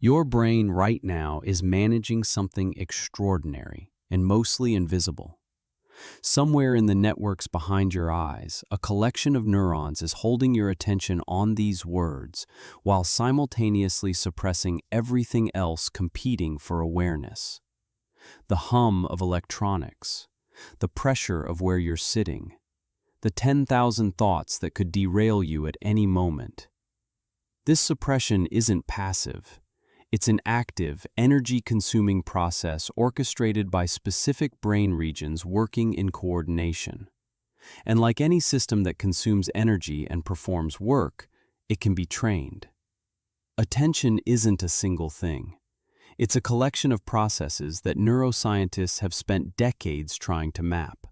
Your brain right now is managing something extraordinary and mostly invisible. Somewhere in the networks behind your eyes, a collection of neurons is holding your attention on these words while simultaneously suppressing everything else competing for awareness. The hum of electronics, the pressure of where you're sitting, the 10,000 thoughts that could derail you at any moment. This suppression isn't passive. It's an active, energy-consuming process orchestrated by specific brain regions working in coordination. And like any system that consumes energy and performs work, it can be trained. Attention isn't a single thing. It's a collection of processes that neuroscientists have spent decades trying to map.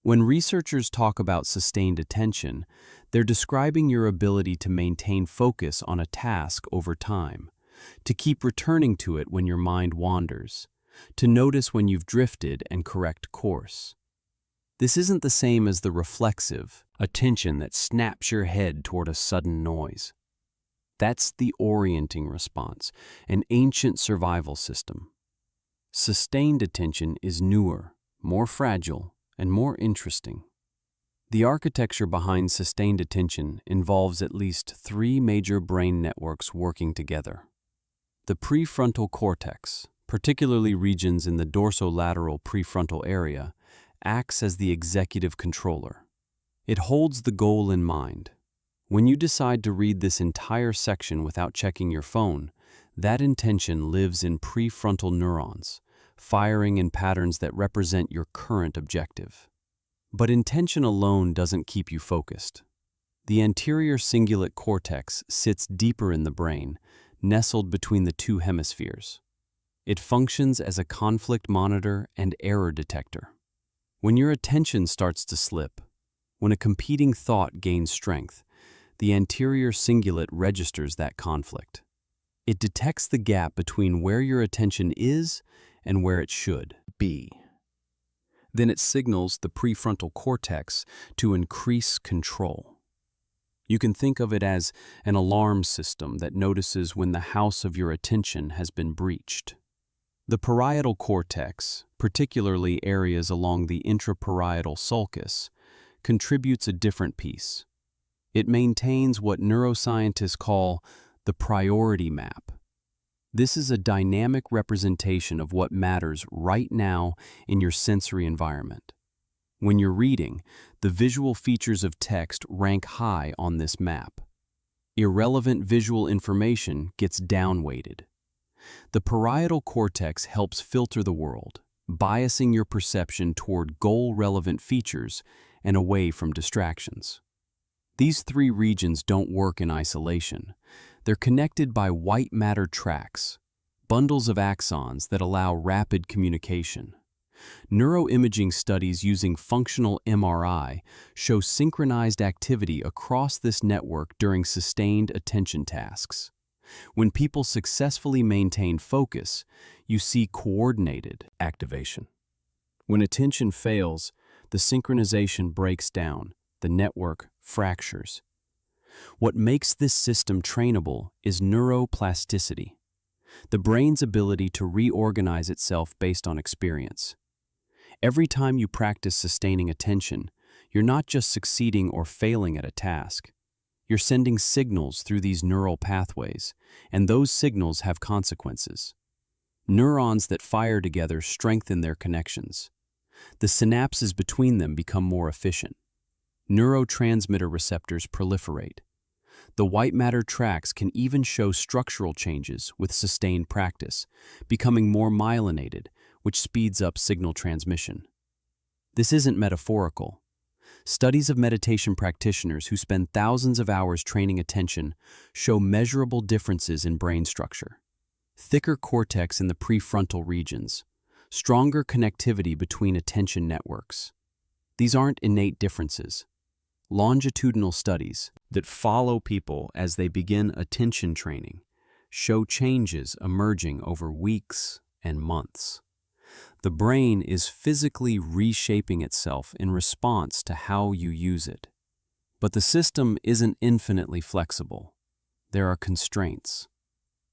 When researchers talk about sustained attention, they're describing your ability to maintain focus on a task over time, to keep returning to it when your mind wanders, to notice when you've drifted and correct course. This isn't the same as the reflexive attention that snaps your head toward a sudden noise. That's the orienting response, an ancient survival system. Sustained attention is newer, more fragile, and more interesting. The architecture behind sustained attention involves at least 3 major brain networks working together. The prefrontal cortex, particularly regions in the dorsolateral prefrontal area, acts as the executive controller. It holds the goal in mind. When you decide to read this entire section without checking your phone, that intention lives in prefrontal neurons, firing in patterns that represent your current objective. But intention alone doesn't keep you focused. The anterior cingulate cortex sits deeper in the brain, nestled between the 2 hemispheres. It functions as a conflict monitor and error detector. When your attention starts to slip, when a competing thought gains strength, the anterior cingulate registers that conflict. It detects the gap between where your attention is and where it should be. Then it signals the prefrontal cortex to increase control. You can think of it as an alarm system that notices when the house of your attention has been breached. The parietal cortex, particularly areas along the intraparietal sulcus, contributes a different piece. It maintains what neuroscientists call the priority map. This is a dynamic representation of what matters right now in your sensory environment. When you're reading, the visual features of text rank high on this map. Irrelevant visual information gets downweighted. The parietal cortex helps filter the world, biasing your perception toward goal-relevant features and away from distractions. These 3 regions don't work in isolation. They're connected by white matter tracks, bundles of axons that allow rapid communication. Neuroimaging studies using functional MRI show synchronized activity across this network during sustained attention tasks. When people successfully maintain focus, you see coordinated activation. When attention fails, the synchronization breaks down, the network fractures. What makes this system trainable is neuroplasticity, the brain's ability to reorganize itself based on experience. Every time you practice sustaining attention, you're not just succeeding or failing at a task. You're sending signals through these neural pathways, and those signals have consequences. Neurons that fire together strengthen their connections. The synapses between them become more efficient. Neurotransmitter receptors proliferate. The white matter tracks can even show structural changes with sustained practice, becoming more myelinated, which speeds up signal transmission. This isn't metaphorical. Studies of meditation practitioners who spend thousands of hours training attention show measurable differences in brain structure. Thicker cortex in the prefrontal regions, stronger connectivity between attention networks. These aren't innate differences. Longitudinal studies that follow people as they begin attention training show changes emerging over weeks and months. The brain is physically reshaping itself in response to how you use it. But the system isn't infinitely flexible. There are constraints.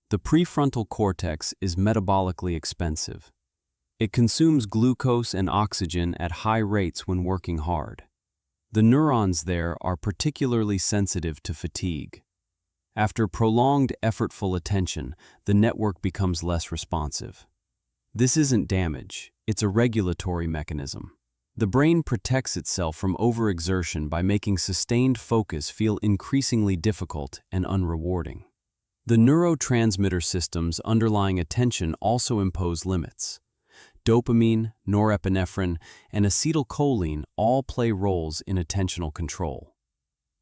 The prefrontal cortex is metabolically expensive. It consumes glucose and oxygen at high rates when working hard. The neurons there are particularly sensitive to fatigue. After prolonged effortful attention, the network becomes less responsive. This isn't damage, it's a regulatory mechanism. The brain protects itself from overexertion by making sustained focus feel increasingly difficult and unrewarding. The neurotransmitter systems underlying attention also impose limits. Dopamine, norepinephrine, and acetylcholine all play roles in attentional control.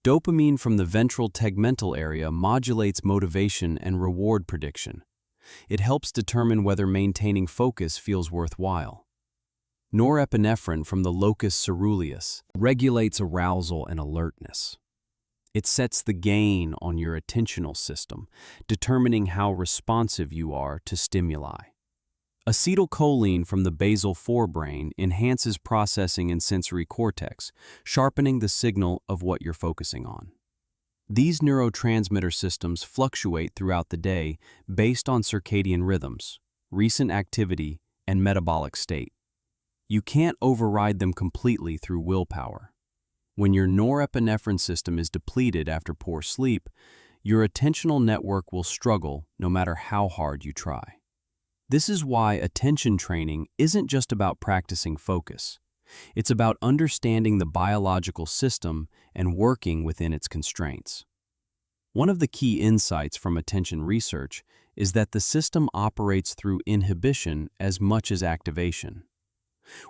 Dopamine from the ventral tegmental area modulates motivation and reward prediction. It helps determine whether maintaining focus feels worthwhile. Norepinephrine from the locus ceruleus regulates arousal and alertness. It sets the gain on your attentional system, determining how responsive you are to stimuli. Acetylcholine from the basal forebrain enhances processing in sensory cortex, sharpening the signal of what you're focusing on. These neurotransmitter systems fluctuate throughout the day based on circadian rhythms, recent activity, and metabolic state. You can't override them completely through willpower. When your norepinephrine system is depleted after poor sleep, your attentional network will struggle no matter how hard you try. This is why attention training isn't just about practicing focus. It's about understanding the biological system and working within its constraints. One of the key insights from attention research is that the system operates through inhibition as much as activation.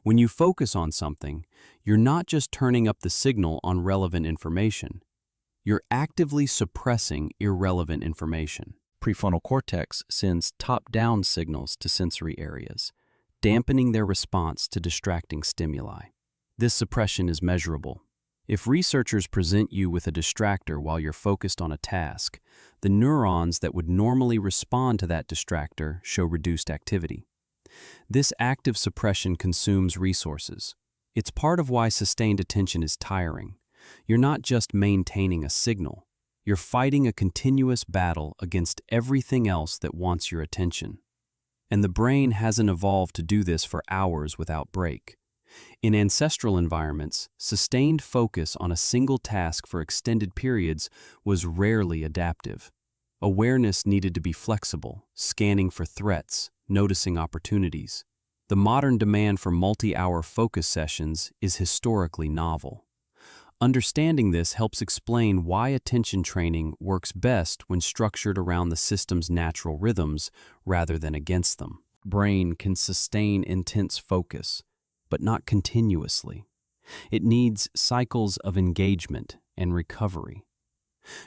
When you focus on something, you're not just turning up the signal on relevant information. You're actively suppressing irrelevant information. Prefrontal cortex sends top-down signals to sensory areas, dampening their response to distracting stimuli. This suppression is measurable. If researchers present you with a distractor while you're focused on a task, the neurons that would normally respond to that distractor show reduced activity. This active suppression consumes resources. It's part of why sustained attention is tiring. You're not just maintaining a signal. You're fighting a continuous battle against everything else that wants your attention. And the brain hasn't evolved to do this for hours without break. In ancestral environments, sustained focus on a single task for extended periods was rarely adaptive. Awareness needed to be flexible, scanning for threats, noticing opportunities. The modern demand for multi-hour focus sessions is historically novel. Understanding this helps explain why attention training works best when structured around the system's natural rhythms rather than against them. Brain can sustain intense focus, but not continuously. It needs cycles of engagement and recovery.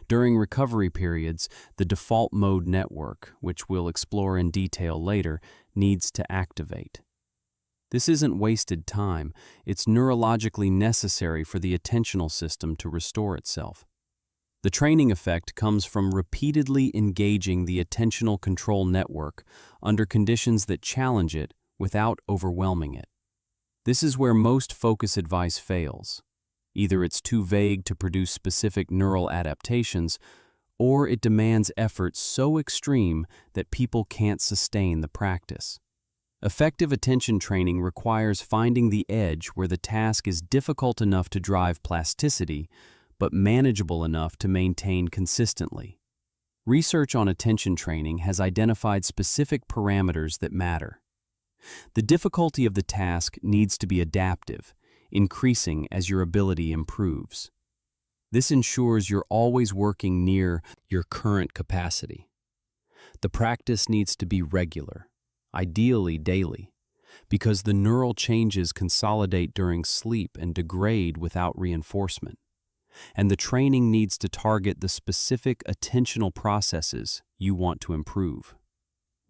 During recovery periods, the default mode network, which we'll explore in detail later, needs to activate. This isn't wasted time, it's neurologically necessary for the attentional system to restore itself. The training effect comes from repeatedly engaging the attentional control network under conditions that challenge it without overwhelming it. This is where most focus advice fails. Either it's too vague to produce specific neural adaptations, or it demands effort so extreme that people can't sustain the practice. Effective attention training requires finding the edge where the task is difficult enough to drive plasticity, but manageable enough to maintain consistently. Research on attention training has identified specific parameters that matter. The difficulty of the task needs to be adaptive, increasing as your ability improves. This ensures you're always working near your current capacity. The practice needs to be regular, ideally daily, because the neural changes consolidate during sleep and degrade without reinforcement. And the training needs to target the specific attentional processes you want to improve.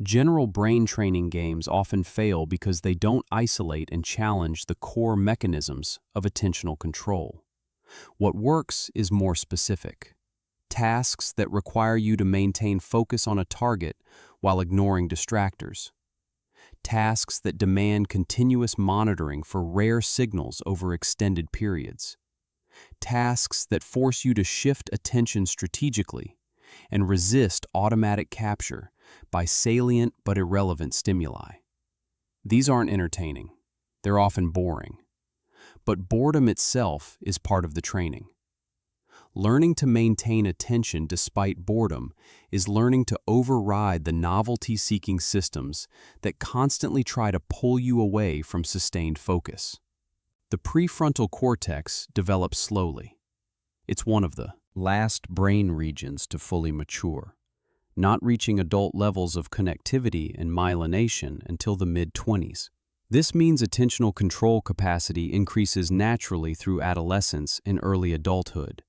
General brain training games often fail because they don't isolate and challenge the core mechanisms of attentional control. What works is more specific. Tasks that require you to maintain focus on a target while ignoring distractors. Tasks that demand continuous monitoring for rare signals over extended periods. Tasks that force you to shift attention strategically and resist automatic capture by salient but irrelevant stimuli. These aren't entertaining. They're often boring. But boredom itself is part of the training. Learning to maintain attention despite boredom is learning to override the novelty-seeking systems that constantly try to pull you away from sustained focus. The prefrontal cortex develops slowly. It's one of the last brain regions to fully mature, not reaching adult levels of connectivity and myelination until the mid-20s. This means attentional control capacity increases naturally through adolescence and early adulthood.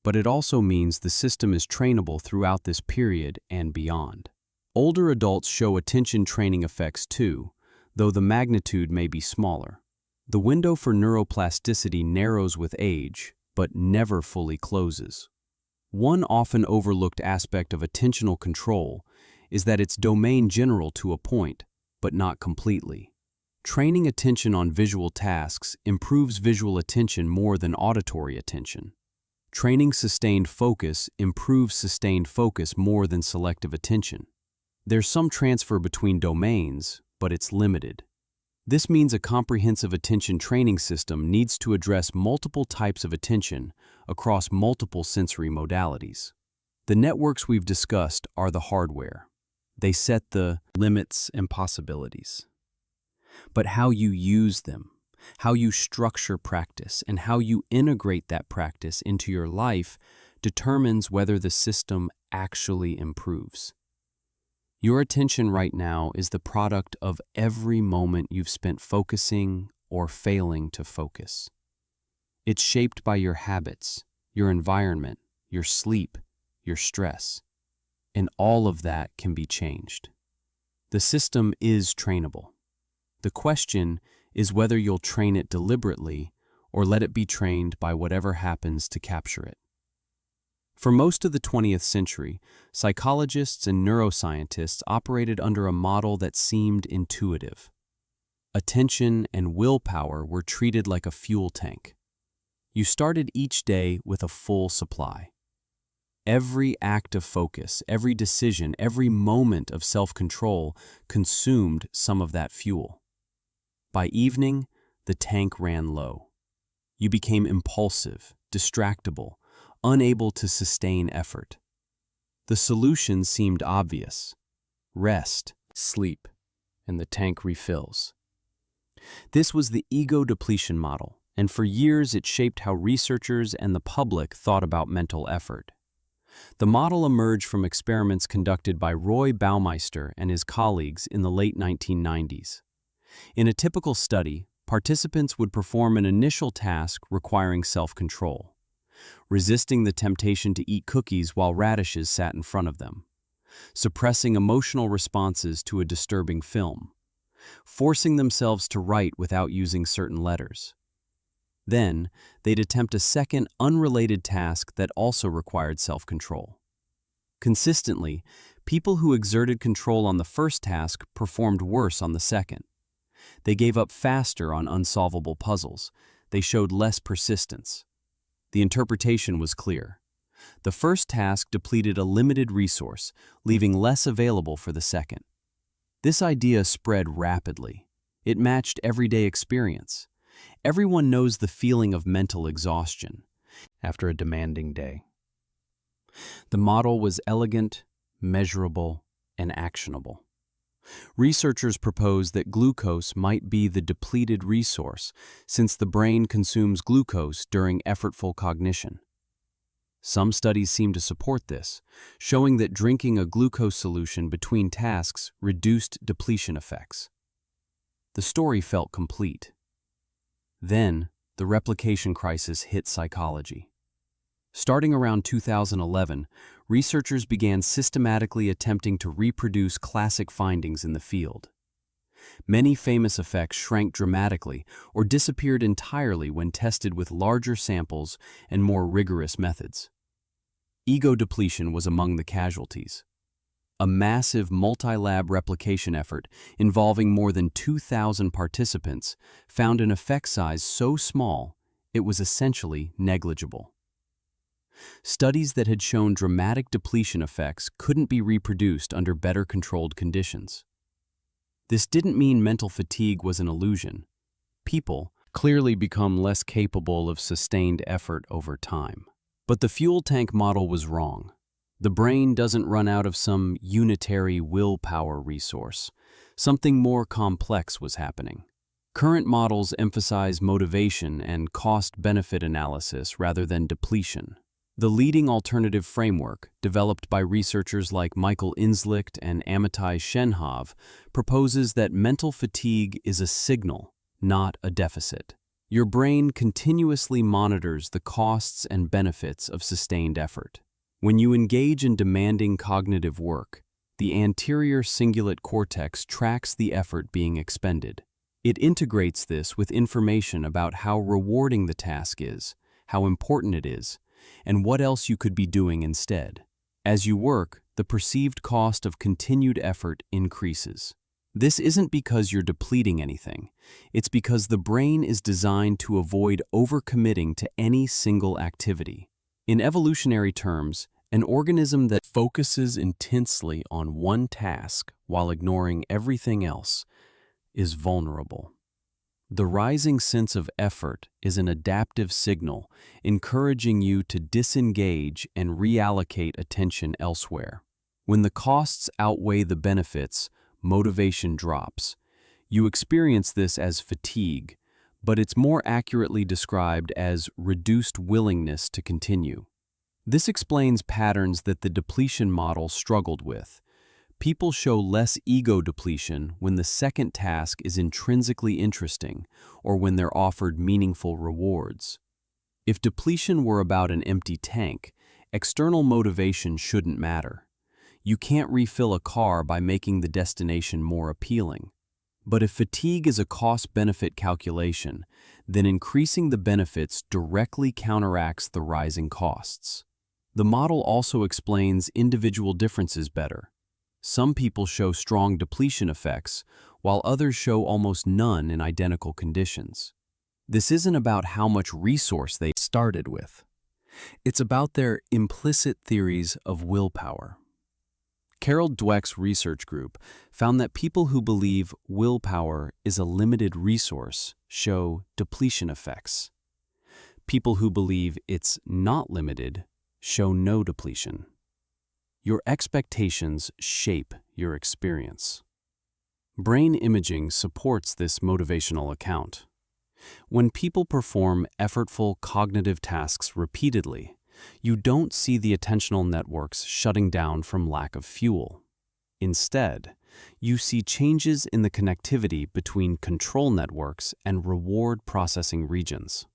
But it also means the system is trainable throughout this period and beyond. Older adults show attention training effects too, though the magnitude may be smaller. The window for neuroplasticity narrows with age, but never fully closes. One often overlooked aspect of attentional control is that it's domain general to a point, but not completely. Training attention on visual tasks improves visual attention more than auditory attention. Training sustained focus improves sustained focus more than selective attention. There's some transfer between domains, but it's limited. This means a comprehensive attention training system needs to address multiple types of attention across multiple sensory modalities. The networks we've discussed are the hardware. They set the limits and possibilities. But how you use them, how you structure practice, and how you integrate that practice into your life determines whether the system actually improves. Your attention right now is the product of every moment you've spent focusing or failing to focus. It's shaped by your habits, your environment, your sleep, your stress, and all of that can be changed. The system is trainable. The question is whether you'll train it deliberately or let it be trained by whatever happens to capture it. For most of the 20th century, psychologists and neuroscientists operated under a model that seemed intuitive. Attention and willpower were treated like a fuel tank. You started each day with a full supply. Every act of focus, every decision, every moment of self-control consumed some of that fuel. By evening, the tank ran low. You became impulsive, distractible, unable to sustain effort. The solution seemed obvious. Rest, sleep, and the tank refills. This was the ego depletion model, and for years it shaped how researchers and the public thought about mental effort. The model emerged from experiments conducted by Roy Baumeister and his colleagues in the late 1990s. In a typical study, participants would perform an initial task requiring self-control, resisting the temptation to eat cookies while radishes sat in front of them, suppressing emotional responses to a disturbing film, forcing themselves to write without using certain letters. Then, they'd attempt a second, unrelated task that also required self-control. Consistently, people who exerted control on the first task performed worse on the second. They gave up faster on unsolvable puzzles. They showed less persistence. The interpretation was clear. The first task depleted a limited resource, leaving less available for the second. This idea spread rapidly. It matched everyday experience. Everyone knows the feeling of mental exhaustion after a demanding day. The model was elegant, measurable, and actionable. Researchers proposed that glucose might be the depleted resource since the brain consumes glucose during effortful cognition. Some studies seem to support this, showing that drinking a glucose solution between tasks reduced depletion effects. The story felt complete. Then, the replication crisis hit psychology. Starting around 2011, researchers began systematically attempting to reproduce classic findings in the field. Many famous effects shrank dramatically or disappeared entirely when tested with larger samples and more rigorous methods. Ego depletion was among the casualties. A massive multi-lab replication effort involving more than 2,000 participants found an effect size so small it was essentially negligible. Studies that had shown dramatic depletion effects couldn't be reproduced under better controlled conditions. This didn't mean mental fatigue was an illusion. People clearly become less capable of sustained effort over time. But the fuel tank model was wrong. The brain doesn't run out of some unitary willpower resource. Something more complex was happening. Current models emphasize motivation and cost-benefit analysis rather than depletion. The leading alternative framework, developed by researchers like Michael Inslicht and Amitai Shenhav, proposes that mental fatigue is a signal, not a deficit. Your brain continuously monitors the costs and benefits of sustained effort. When you engage in demanding cognitive work, the anterior cingulate cortex tracks the effort being expended. It integrates this with information about how rewarding the task is, how important it is, and what else you could be doing instead. As you work, the perceived cost of continued effort increases. This isn't because you're depleting anything. It's because the brain is designed to avoid overcommitting to any single activity. In evolutionary terms, an organism that focuses intensely on one task while ignoring everything else is vulnerable. The rising sense of effort is an adaptive signal, encouraging you to disengage and reallocate attention elsewhere. When the costs outweigh the benefits, motivation drops. You experience this as fatigue, but it's more accurately described as reduced willingness to continue. This explains patterns that the depletion model struggled with. People show less ego depletion when the second task is intrinsically interesting or when they're offered meaningful rewards. If depletion were about an empty tank, external motivation shouldn't matter. You can't refill a car by making the destination more appealing. But if fatigue is a cost-benefit calculation, then increasing the benefits directly counteracts the rising costs. The model also explains individual differences better. Some people show strong depletion effects, while others show almost none in identical conditions. This isn't about how much resource they started with. It's about their implicit theories of willpower. Carol Dweck's research group found that people who believe willpower is a limited resource show depletion effects. People who believe it's not limited show no depletion. Your expectations shape your experience. Brain imaging supports this motivational account. When people perform effortful cognitive tasks repeatedly, you don't see the attentional networks shutting down from lack of fuel. Instead, you see changes in the connectivity between control networks and reward processing regions.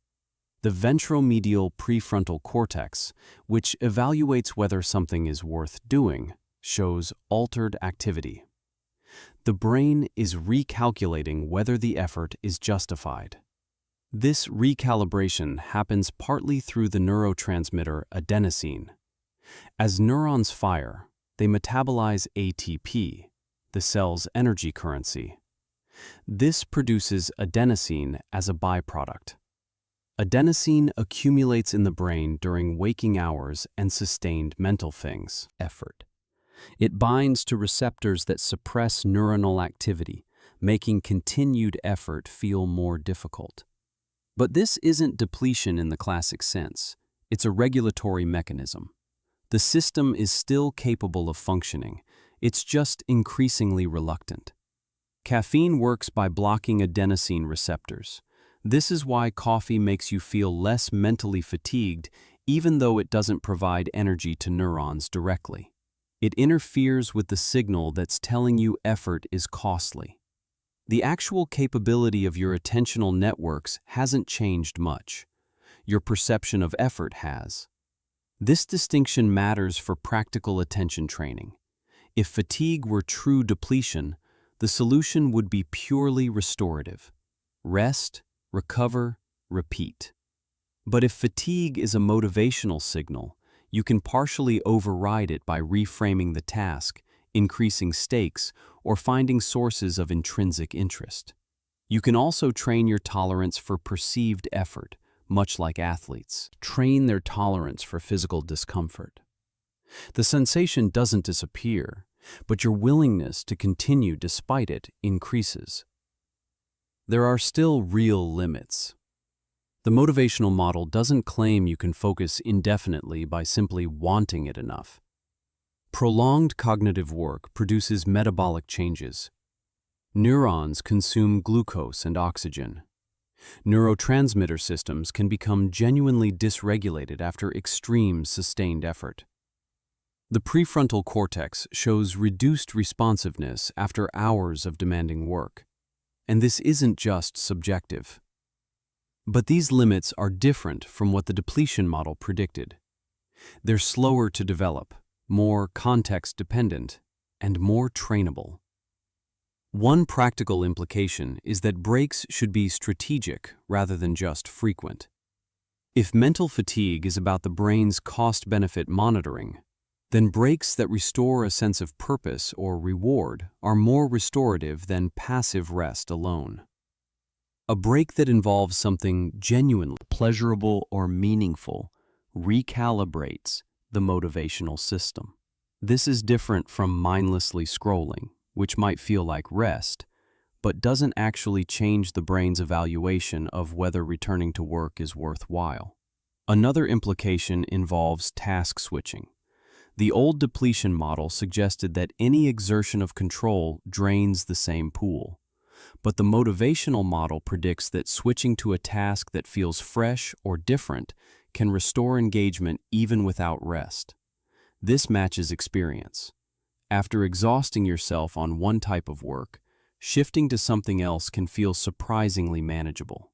The ventromedial prefrontal cortex, which evaluates whether something is worth doing, shows altered activity. The brain is recalculating whether the effort is justified. This recalibration happens partly through the neurotransmitter adenosine. As neurons fire, they metabolize ATP, the cell's energy currency. This produces adenosine as a byproduct. Adenosine accumulates in the brain during waking hours and sustained mental things. Effort. It binds to receptors that suppress neuronal activity, making continued effort feel more difficult. But this isn't depletion in the classic sense. It's a regulatory mechanism. The system is still capable of functioning. It's just increasingly reluctant. Caffeine works by blocking adenosine receptors. This is why coffee makes you feel less mentally fatigued, even though it doesn't provide energy to neurons directly. It interferes with the signal that's telling you effort is costly. The actual capability of your attentional networks hasn't changed much. Your perception of effort has. This distinction matters for practical attention training. If fatigue were true depletion, the solution would be purely restorative. Rest, recover, repeat. But if fatigue is a motivational signal, you can partially override it by reframing the task, increasing stakes, or finding sources of intrinsic interest. You can also train your tolerance for perceived effort much like athletes, train their tolerance for physical discomfort. The sensation doesn't disappear, but your willingness to continue despite it increases. There are still real limits. The motivational model doesn't claim you can focus indefinitely by simply wanting it enough. Prolonged cognitive work produces metabolic changes. Neurons consume glucose and oxygen. Neurotransmitter systems can become genuinely dysregulated after extreme sustained effort. The prefrontal cortex shows reduced responsiveness after hours of demanding work. And this isn't just subjective. But these limits are different from what the depletion model predicted. They're slower to develop, more context-dependent, and more trainable. One practical implication is that breaks should be strategic rather than just frequent. If mental fatigue is about the brain's cost-benefit monitoring, then breaks that restore a sense of purpose or reward are more restorative than passive rest alone. A break that involves something genuinely pleasurable or meaningful recalibrates the motivational system. This is different from mindlessly scrolling, which might feel like rest, but doesn't actually change the brain's evaluation of whether returning to work is worthwhile. Another implication involves task switching. The old depletion model suggested that any exertion of control drains the same pool. But the motivational model predicts that switching to a task that feels fresh or different can restore engagement even without rest. This matches experience. After exhausting yourself on one type of work, shifting to something else can feel surprisingly manageable.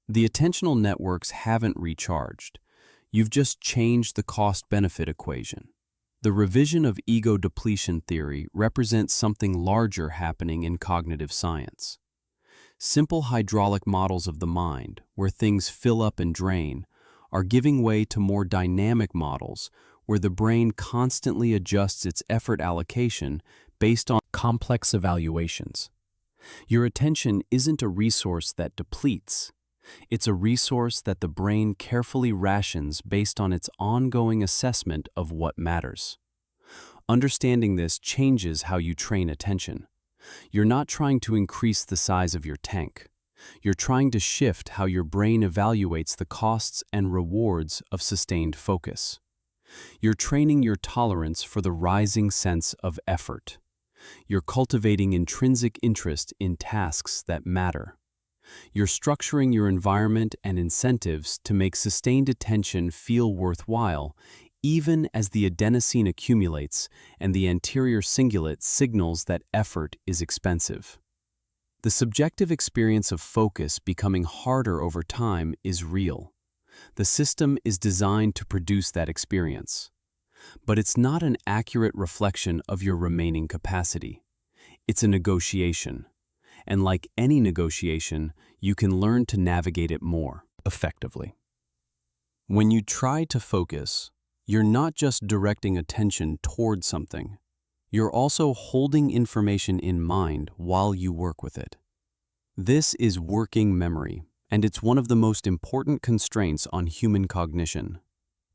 The attentional networks haven't recharged. You've just changed the cost-benefit equation. The revision of ego depletion theory represents something larger happening in cognitive science. Simple hydraulic models of the mind, where things fill up and drain, are giving way to more dynamic models where the brain constantly adjusts its effort allocation based on complex evaluations. Your attention isn't a resource that depletes. It's a resource that the brain carefully rations based on its ongoing assessment of what matters. Understanding this changes how you train attention. You're not trying to increase the size of your tank. You're trying to shift how your brain evaluates the costs and rewards of sustained focus. You're training your tolerance for the rising sense of effort. You're cultivating intrinsic interest in tasks that matter. You're structuring your environment and incentives to make sustained attention feel worthwhile, even as the adenosine accumulates and the anterior cingulate signals that effort is expensive. The subjective experience of focus becoming harder over time is real. The system is designed to produce that experience. But it's not an accurate reflection of your remaining capacity. It's a negotiation. And like any negotiation, you can learn to navigate it more effectively. When you try to focus, you're not just directing attention toward something. You're also holding information in mind while you work with it. This is working memory, and it's one of the most important constraints on human cognition.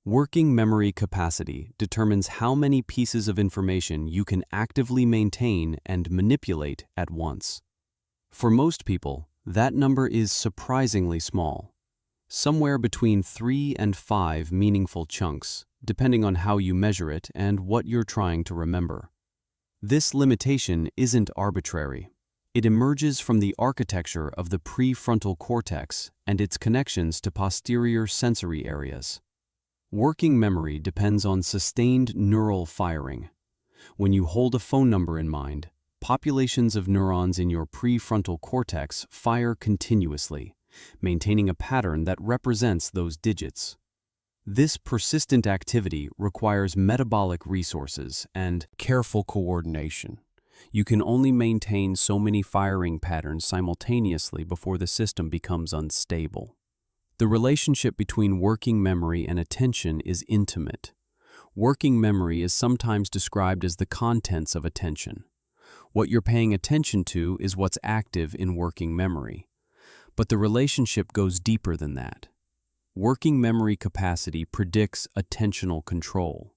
Working memory capacity determines how many pieces of information you can actively maintain and manipulate at once. For most people, that number is surprisingly small, somewhere between 3 and 5 meaningful chunks, depending on how you measure it and what you're trying to remember. This limitation isn't arbitrary. It emerges from the architecture of the prefrontal cortex and its connections to posterior sensory areas. Working memory depends on sustained neural firing. When you hold a phone number in mind, populations of neurons in your prefrontal cortex fire continuously, maintaining a pattern that represents those digits. This persistent activity requires metabolic resources and careful coordination. You can only maintain so many firing patterns simultaneously before the system becomes unstable. The relationship between working memory and attention is intimate. Working memory is sometimes described as the contents of attention. What you're paying attention to is what's active in working memory. But the relationship goes deeper than that. Working memory capacity predicts attentional control.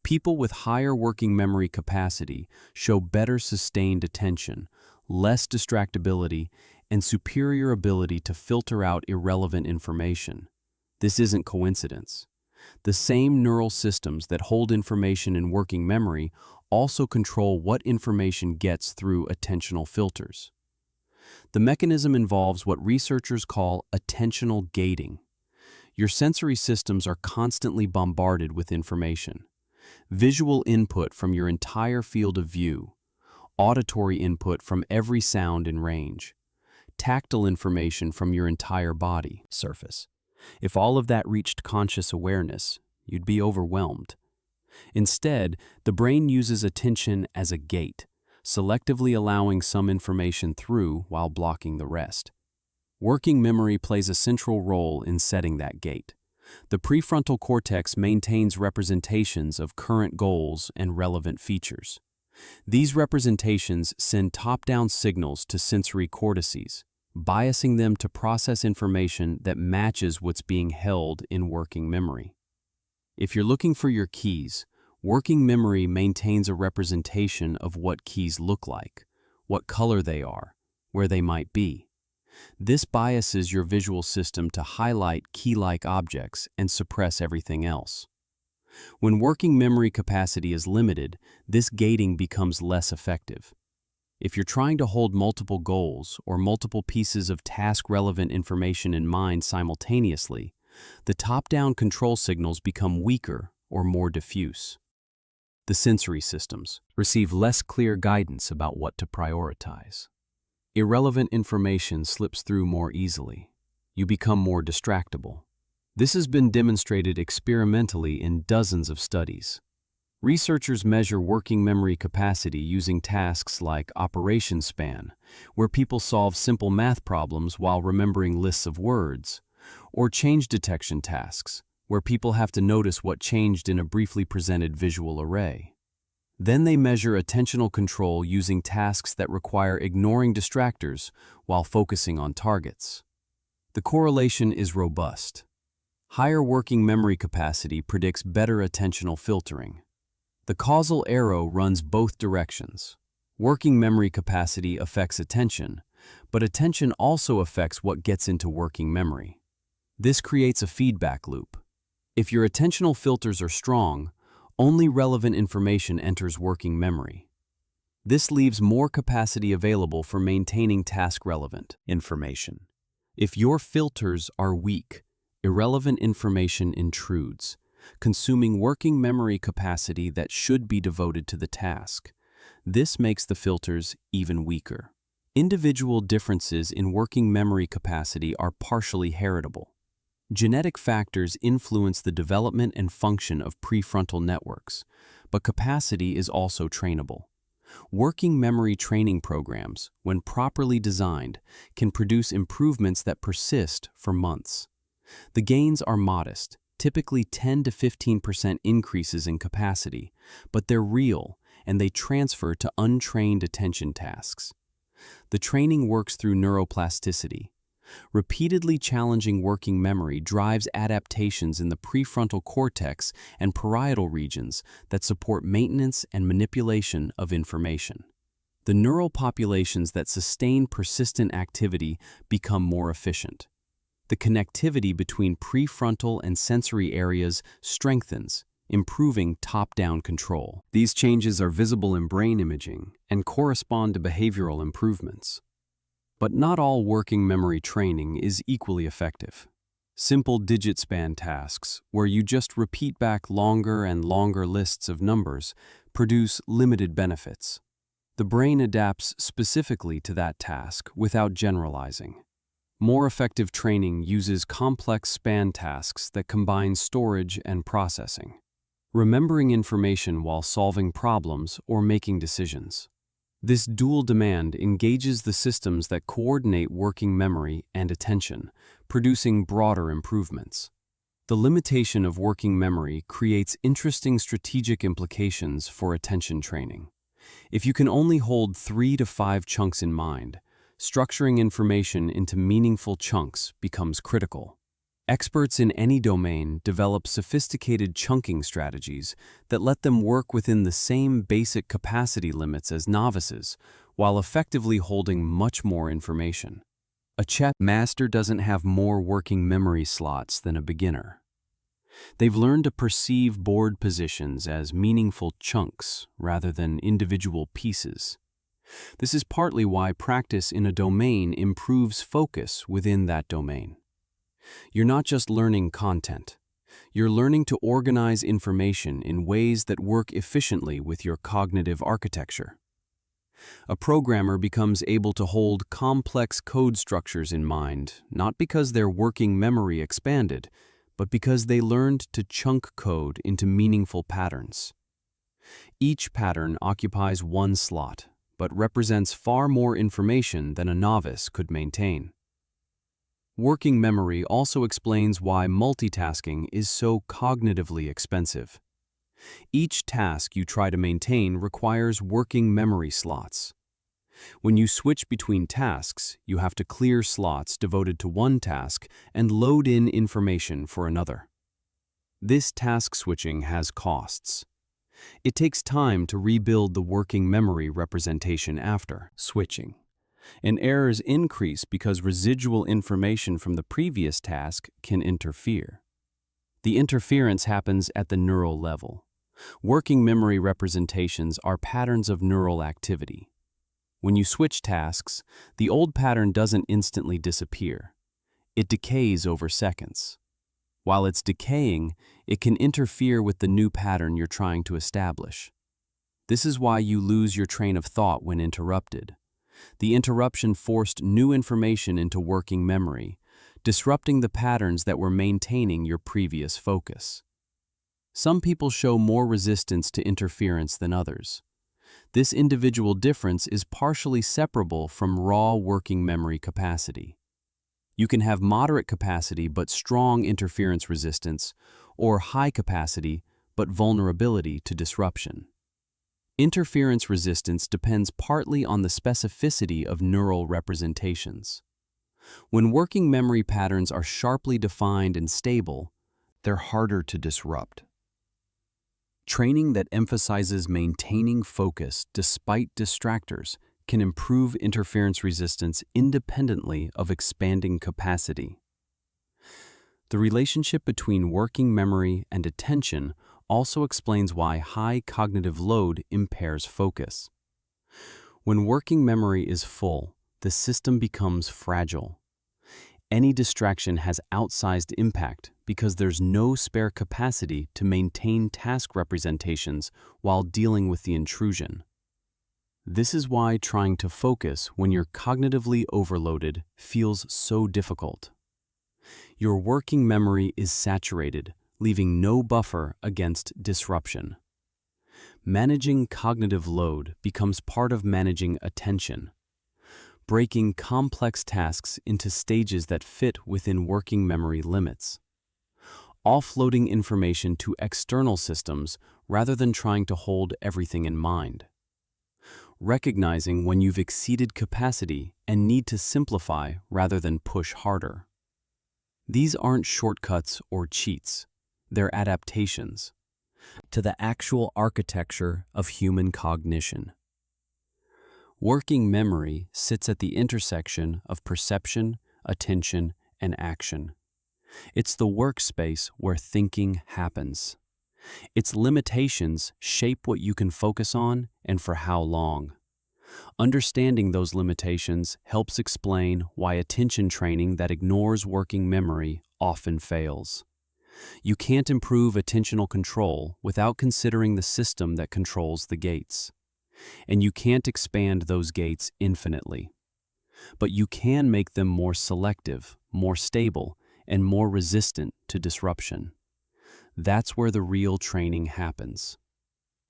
People with higher working memory capacity show better sustained attention, less distractibility, and superior ability to filter out irrelevant information. This isn't coincidence. The same neural systems that hold information in working memory also control what information gets through attentional filters. The mechanism involves what researchers call attentional gating. Your sensory systems are constantly bombarded with information. Visual input from your entire field of view, auditory input from every sound in range, tactile information from your entire body surface. If all of that reached conscious awareness, you'd be overwhelmed. Instead, the brain uses attention as a gate, selectively allowing some information through while blocking the rest. Working memory plays a central role in setting that gate. The prefrontal cortex maintains representations of current goals and relevant features. These representations send top-down signals to sensory cortices, biasing them to process information that matches what's being held in working memory. If you're looking for your keys, working memory maintains a representation of what keys look like, what color they are, where they might be. This biases your visual system to highlight key-like objects and suppress everything else. When working memory capacity is limited, this gating becomes less effective. If you're trying to hold multiple goals or multiple pieces of task-relevant information in mind simultaneously, the top-down control signals become weaker or more diffuse. The sensory systems receive less clear guidance about what to prioritize. Irrelevant information slips through more easily. You become more distractible. This has been demonstrated experimentally in dozens of studies. Researchers measure working memory capacity using tasks like operation span, where people solve simple math problems while remembering lists of words, or change detection tasks, where people have to notice what changed in a briefly presented visual array. Then they measure attentional control using tasks that require ignoring distractors while focusing on targets. The correlation is robust. Higher working memory capacity predicts better attentional filtering. The causal arrow runs both directions. Working memory capacity affects attention, but attention also affects what gets into working memory. This creates a feedback loop. If your attentional filters are strong, only relevant information enters working memory. This leaves more capacity available for maintaining task-relevant information. If your filters are weak, irrelevant information intrudes, consuming working memory capacity that should be devoted to the task. This makes the filters even weaker. Individual differences in working memory capacity are partially heritable. Genetic factors influence the development and function of prefrontal networks, but capacity is also trainable. Working memory training programs, when properly designed, can produce improvements that persist for months. The gains are modest, typically 10 to 15% increases in capacity, but they're real and they transfer to untrained attention tasks. The training works through neuroplasticity. Repeatedly challenging working memory drives adaptations in the prefrontal cortex and parietal regions that support maintenance and manipulation of information. The neural populations that sustain persistent activity become more efficient. The connectivity between prefrontal and sensory areas strengthens, improving top-down control. These changes are visible in brain imaging and correspond to behavioral improvements. But not all working memory training is equally effective. Simple digit span tasks, where you just repeat back longer and longer lists of numbers, produce limited benefits. The brain adapts specifically to that task without generalizing. More effective training uses complex span tasks that combine storage and processing, remembering information while solving problems or making decisions. This dual demand engages the systems that coordinate working memory and attention, producing broader improvements. The limitation of working memory creates interesting strategic implications for attention training. If you can only hold 3 to 5 chunks in mind, structuring information into meaningful chunks becomes critical. Experts in any domain develop sophisticated chunking strategies that let them work within the same basic capacity limits as novices, while effectively holding much more information. A chess master doesn't have more working memory slots than a beginner. They've learned to perceive board positions as meaningful chunks rather than individual pieces. This is partly why practice in a domain improves focus within that domain. You're not just learning content. You're learning to organize information in ways that work efficiently with your cognitive architecture. A programmer becomes able to hold complex code structures in mind, not because their working memory expanded, but because they learned to chunk code into meaningful patterns. Each pattern occupies one slot, but represents far more information than a novice could maintain. Working memory also explains why multitasking is so cognitively expensive. Each task you try to maintain requires working memory slots. When you switch between tasks, you have to clear slots devoted to one task and load in information for another. This task switching has costs. It takes time to rebuild the working memory representation after switching. And errors increase because residual information from the previous task can interfere. The interference happens at the neural level. Working memory representations are patterns of neural activity. When you switch tasks, the old pattern doesn't instantly disappear. It decays over seconds. While it's decaying, it can interfere with the new pattern you're trying to establish. This is why you lose your train of thought when interrupted. The interruption forced new information into working memory, disrupting the patterns that were maintaining your previous focus. Some people show more resistance to interference than others. This individual difference is partially separable from raw working memory capacity. You can have moderate capacity but strong interference resistance, or high capacity but vulnerability to disruption. Interference resistance depends partly on the specificity of neural representations. When working memory patterns are sharply defined and stable, they're harder to disrupt. Training that emphasizes maintaining focus despite distractors can improve interference resistance independently of expanding capacity. The relationship between working memory and attention also explains why high cognitive load impairs focus. When working memory is full, the system becomes fragile. Any distraction has outsized impact because there's no spare capacity to maintain task representations while dealing with the intrusion. This is why trying to focus when you're cognitively overloaded feels so difficult. Your working memory is saturated, leaving no buffer against disruption. Managing cognitive load becomes part of managing attention. Breaking complex tasks into stages that fit within working memory limits. Offloading information to external systems rather than trying to hold everything in mind. Recognizing when you've exceeded capacity and need to simplify rather than push harder. These aren't shortcuts or cheats. They're adaptations to the actual architecture of human cognition. Working memory sits at the intersection of perception, attention, and action. It's the workspace where thinking happens. Its limitations shape what you can focus on and for how long. Understanding those limitations helps explain why attention training that ignores working memory often fails. You can't improve attentional control without considering the system that controls the gates. And you can't expand those gates infinitely. But you can make them more selective, more stable, and more resistant to disruption. That's where the real training happens.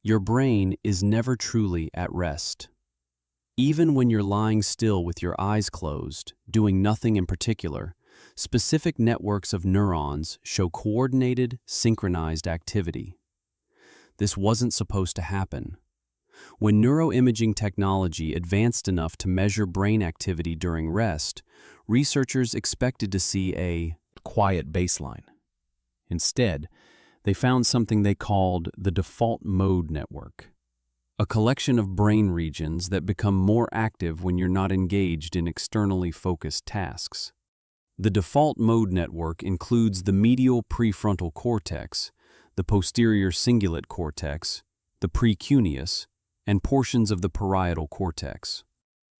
Your brain is never truly at rest. Even when you're lying still with your eyes closed, doing nothing in particular, specific networks of neurons show coordinated, synchronized activity. This wasn't supposed to happen. When neuroimaging technology advanced enough to measure brain activity during rest, researchers expected to see a quiet baseline. Instead, they found something they called the default mode network, a collection of brain regions that become more active when you're not engaged in externally focused tasks. The default mode network includes the medial prefrontal cortex, the posterior cingulate cortex, the precuneus, and portions of the parietal cortex.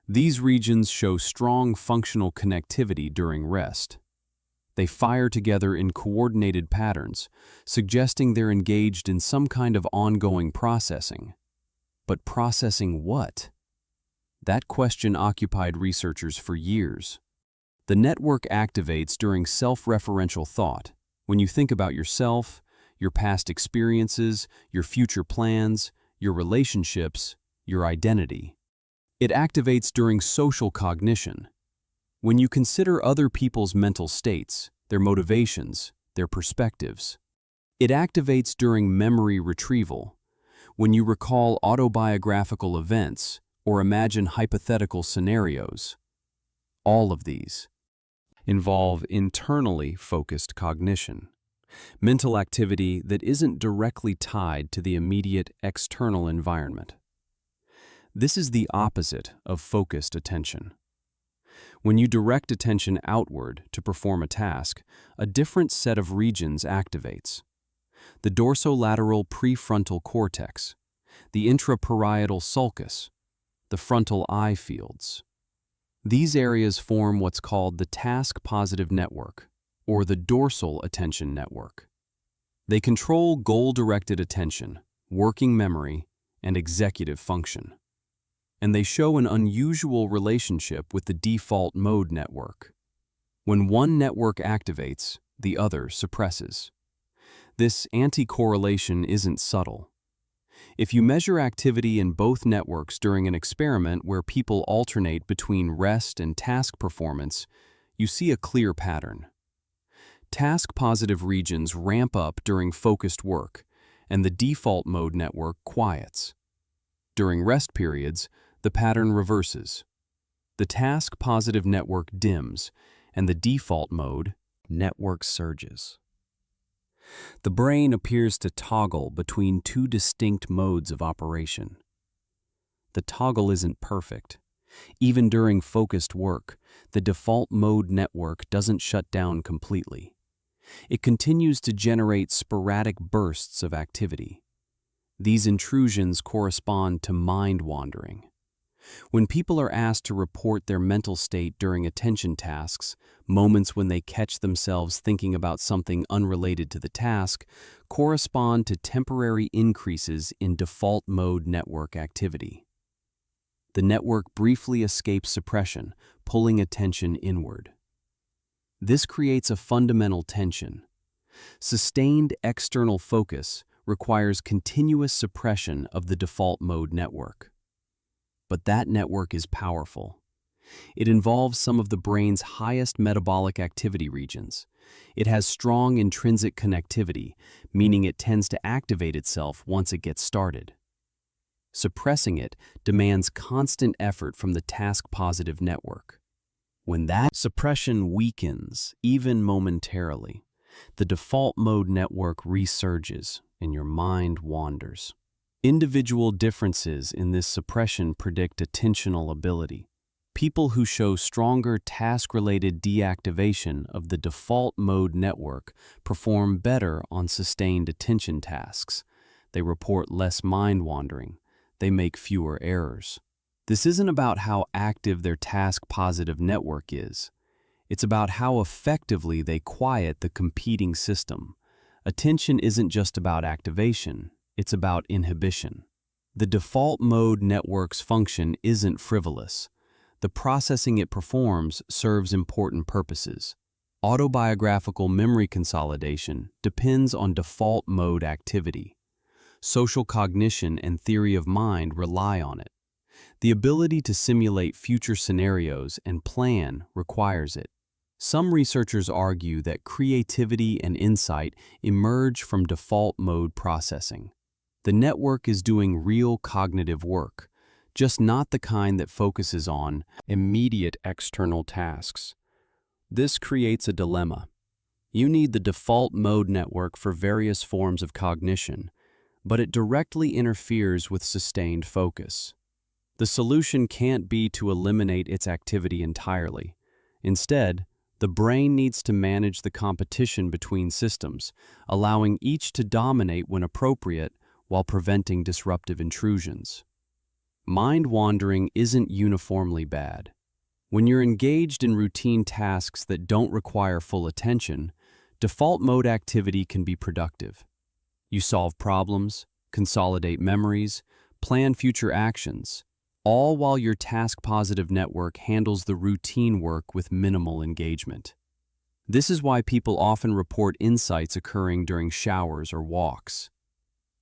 These regions show strong functional connectivity during rest. They fire together in coordinated patterns, suggesting they're engaged in some kind of ongoing processing. But processing what? That question occupied researchers for years. The network activates during self-referential thought, when you think about yourself, your past experiences, your future plans, your relationships, your identity. It activates during social cognition, when you consider other people's mental states, their motivations, their perspectives. It activates during memory retrieval, when you recall autobiographical events or imagine hypothetical scenarios. All of these involve internally focused cognition, mental activity that isn't directly tied to the immediate external environment. This is the opposite of focused attention. When you direct attention outward to perform a task, a different set of regions activates. The dorsolateral prefrontal cortex, the intraparietal sulcus, the frontal eye fields. These areas form what's called the task-positive network, or the dorsal attention network. They control goal-directed attention, working memory, and executive function. And they show an unusual relationship with the default mode network. When one network activates, the other suppresses. This anti-correlation isn't subtle. If you measure activity in both networks during an experiment where people alternate between rest and task performance, you see a clear pattern. Task-positive regions ramp up during focused work, and the default mode network quiets. During rest periods, the pattern reverses. The task-positive network dims, and the default mode network surges. The brain appears to toggle between two distinct modes of operation. The toggle isn't perfect. Even during focused work, the default mode network doesn't shut down completely. It continues to generate sporadic bursts of activity. These intrusions correspond to mind wandering. When people are asked to report their mental state during attention tasks, moments when they catch themselves thinking about something unrelated to the task correspond to temporary increases in default mode network activity. The network briefly escapes suppression, pulling attention inward. This creates a fundamental tension. Sustained external focus requires continuous suppression of the default mode network. But that network is powerful. It involves some of the brain's highest metabolic activity regions. It has strong intrinsic connectivity, meaning it tends to activate itself once it gets started. Suppressing it demands constant effort from the task-positive network. When that suppression weakens, even momentarily, the default mode network resurges and your mind wanders. Individual differences in this suppression predict attentional ability. People who show stronger task-related deactivation of the default mode network perform better on sustained attention tasks. They report less mind wandering. They make fewer errors. This isn't about how active their task-positive network is. It's about how effectively they quiet the competing system. Attention isn't just about activation. It's about inhibition. The default mode network's function isn't frivolous. The processing it performs serves important purposes. Autobiographical memory consolidation depends on default mode activity. Social cognition and theory of mind rely on it. The ability to simulate future scenarios and plan requires it. Some researchers argue that creativity and insight emerge from default mode processing. The network is doing real cognitive work, just not the kind that focuses on immediate external tasks. This creates a dilemma. You need the default mode network for various forms of cognition, but it directly interferes with sustained focus. The solution can't be to eliminate its activity entirely. Instead, the brain needs to manage the competition between systems, allowing each to dominate when appropriate while preventing disruptive intrusions. Mind wandering isn't uniformly bad. When you're engaged in routine tasks that don't require full attention, default mode activity can be productive. You solve problems, consolidate memories, plan future actions, all while your task-positive network handles the routine work with minimal engagement. This is why people often report insights occurring during showers or walks.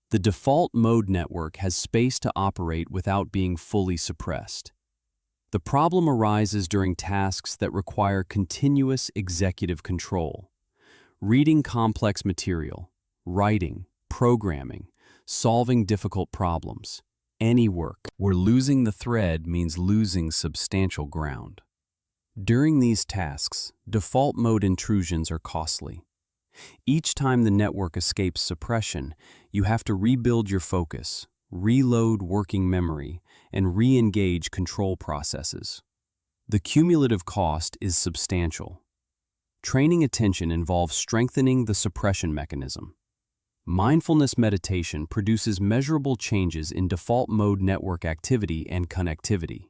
The default mode network has space to operate without being fully suppressed. The problem arises during tasks that require continuous executive control. Reading complex material, writing, programming, solving difficult problems, any work where losing the thread means losing substantial ground. During these tasks, default mode intrusions are costly. Each time the network escapes suppression, you have to rebuild your focus, reload working memory, and re-engage control processes. The cumulative cost is substantial. Training attention involves strengthening the suppression mechanism. Mindfulness meditation produces measurable changes in default mode network activity and connectivity.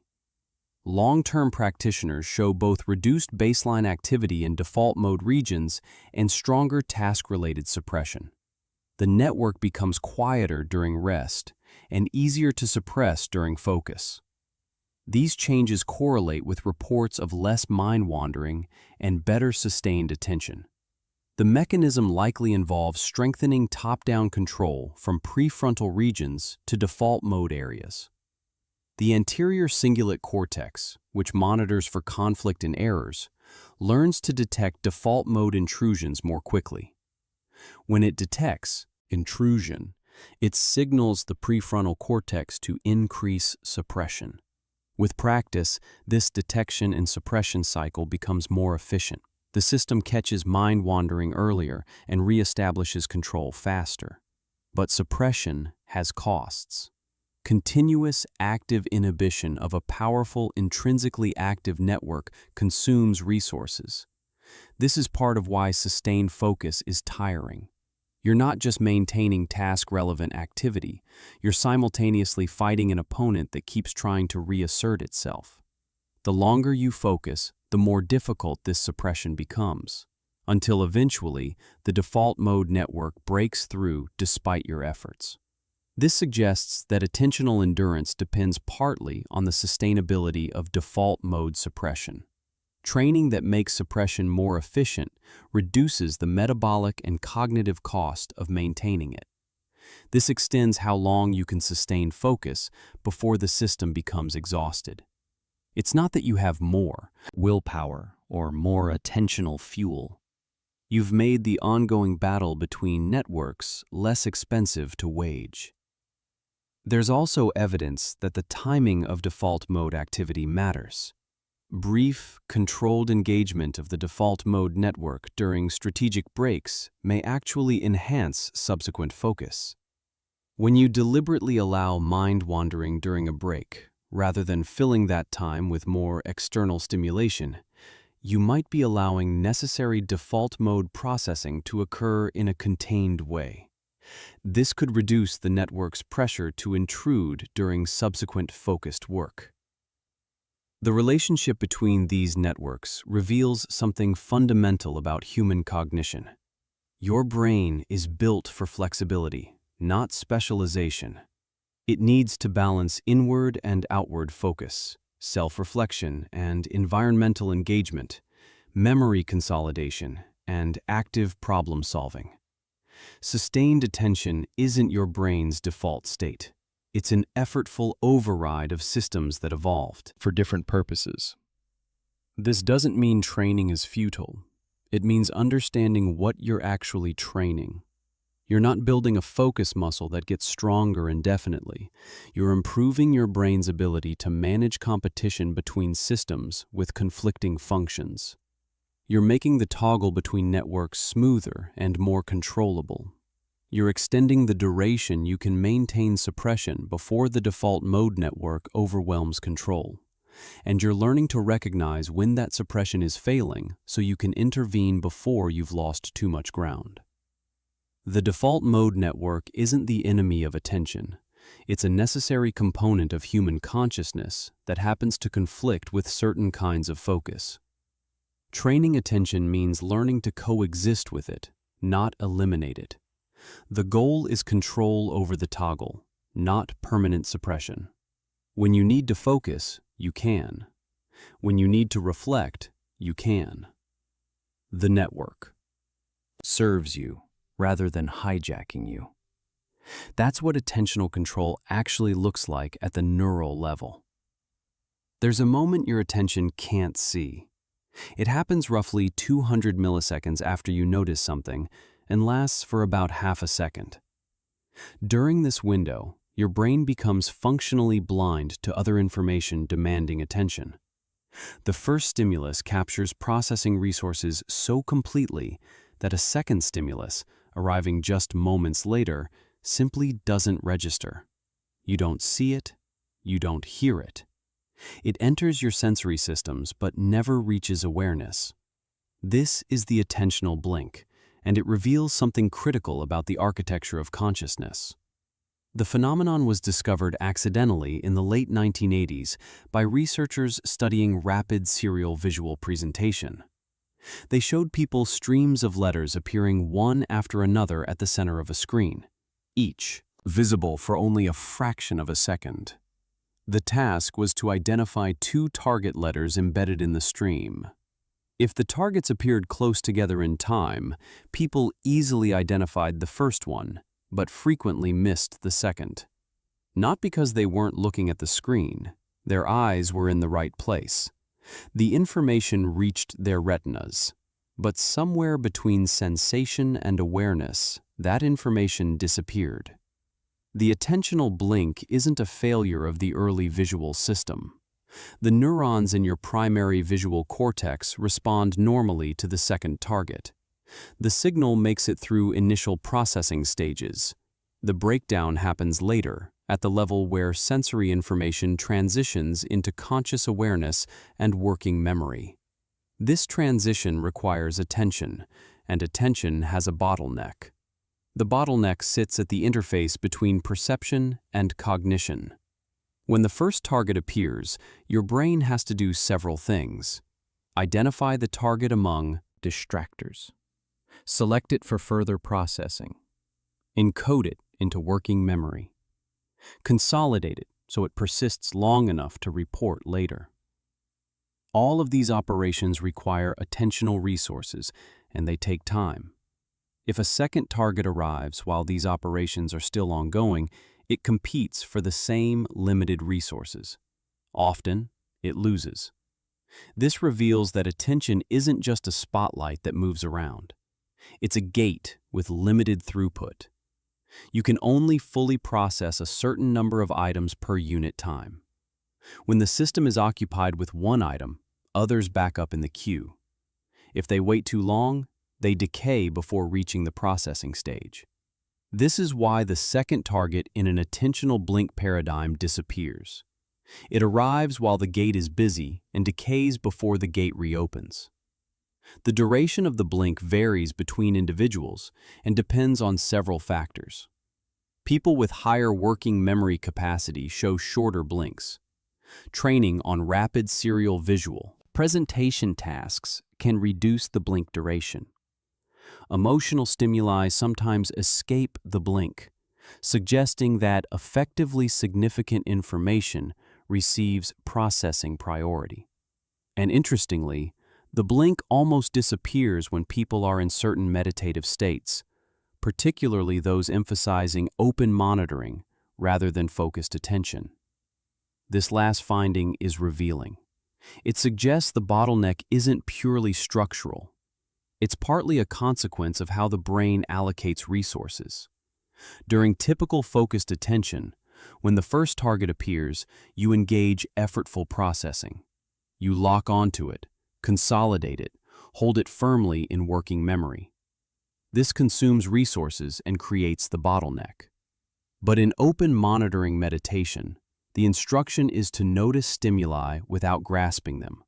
Long-term practitioners show both reduced baseline activity in default mode regions and stronger task-related suppression. The network becomes quieter during rest and easier to suppress during focus. These changes correlate with reports of less mind wandering and better sustained attention. The mechanism likely involves strengthening top-down control from prefrontal regions to default mode areas. The anterior cingulate cortex, which monitors for conflict and errors, learns to detect default mode intrusions more quickly. When it detects intrusion, it signals the prefrontal cortex to increase suppression. With practice, this detection and suppression cycle becomes more efficient. The system catches mind wandering earlier and reestablishes control faster. But suppression has costs. Continuous active inhibition of a powerful, intrinsically active network consumes resources. This is part of why sustained focus is tiring. You're not just maintaining task-relevant activity, you're simultaneously fighting an opponent that keeps trying to reassert itself. The longer you focus, the more difficult this suppression becomes, until eventually the default mode network breaks through despite your efforts. This suggests that attentional endurance depends partly on the sustainability of default mode suppression. Training that makes suppression more efficient reduces the metabolic and cognitive cost of maintaining it. This extends how long you can sustain focus before the system becomes exhausted. It's not that you have more willpower or more attentional fuel. You've made the ongoing battle between networks less expensive to wage. There's also evidence that the timing of default mode activity matters. Brief, controlled engagement of the default mode network during strategic breaks may actually enhance subsequent focus. When you deliberately allow mind wandering during a break, rather than filling that time with more external stimulation, you might be allowing necessary default mode processing to occur in a contained way. This could reduce the network's pressure to intrude during subsequent focused work. The relationship between these networks reveals something fundamental about human cognition. Your brain is built for flexibility, not specialization. It needs to balance inward and outward focus, self-reflection and environmental engagement, memory consolidation, and active problem-solving. Sustained attention isn't your brain's default state. It's an effortful override of systems that evolved for different purposes. This doesn't mean training is futile. It means understanding what you're actually training. You're not building a focus muscle that gets stronger indefinitely. You're improving your brain's ability to manage competition between systems with conflicting functions. You're making the toggle between networks smoother and more controllable. You're extending the duration you can maintain suppression before the default mode network overwhelms control. And you're learning to recognize when that suppression is failing so you can intervene before you've lost too much ground. The default mode network isn't the enemy of attention. It's a necessary component of human consciousness that happens to conflict with certain kinds of focus. Training attention means learning to coexist with it, not eliminate it. The goal is control over the toggle, not permanent suppression. When you need to focus, you can. When you need to reflect, you can. The network serves you rather than hijacking you. That's what attentional control actually looks like at the neural level. There's a moment your attention can't see. It happens roughly 200 milliseconds after you notice something and lasts for about half a second. During this window, your brain becomes functionally blind to other information demanding attention. The first stimulus captures processing resources so completely that a second stimulus, arriving just moments later, simply doesn't register. You don't see it, you don't hear it. It enters your sensory systems but never reaches awareness. This is the attentional blink, and it reveals something critical about the architecture of consciousness. The phenomenon was discovered accidentally in the late 1980s by researchers studying rapid serial visual presentation. They showed people streams of letters appearing one after another at the center of a screen, each visible for only a fraction of a second. The task was to identify two target letters embedded in the stream. If the targets appeared close together in time, people easily identified the first one, but frequently missed the second. Not because they weren't looking at the screen, their eyes were in the right place. The information reached their retinas, but somewhere between sensation and awareness, that information disappeared. The attentional blink isn't a failure of the early visual system. The neurons in your primary visual cortex respond normally to the second target. The signal makes it through initial processing stages. The breakdown happens later, at the level where sensory information transitions into conscious awareness and working memory. This transition requires attention, and attention has a bottleneck. The bottleneck sits at the interface between perception and cognition. When the first target appears, your brain has to do several things. Identify the target among distractors. Select it for further processing. Encode it into working memory. Consolidate it so it persists long enough to report later. All of these operations require attentional resources, and they take time. If a second target arrives while these operations are still ongoing, it competes for the same limited resources. Often, it loses. This reveals that attention isn't just a spotlight that moves around. It's a gate with limited throughput. You can only fully process a certain number of items per unit time. When the system is occupied with one item, others back up in the queue. If they wait too long, they decay before reaching the processing stage. This is why the second target in an attentional blink paradigm disappears. It arrives while the gate is busy and decays before the gate reopens. The duration of the blink varies between individuals and depends on several factors. People with higher working memory capacity show shorter blinks. Training on rapid serial visual presentation tasks can reduce the blink duration. Emotional stimuli sometimes escape the blink, suggesting that effectively significant information receives processing priority. And interestingly, the blink almost disappears when people are in certain meditative states, particularly those emphasizing open monitoring rather than focused attention. This last finding is revealing. It suggests the bottleneck isn't purely structural. It's partly a consequence of how the brain allocates resources. During typical focused attention, when the first target appears, you engage effortful processing. You lock onto it, consolidate it, Hold it firmly in working memory. This consumes resources and creates the bottleneck. But in open monitoring meditation, the instruction is to notice stimuli without grasping them.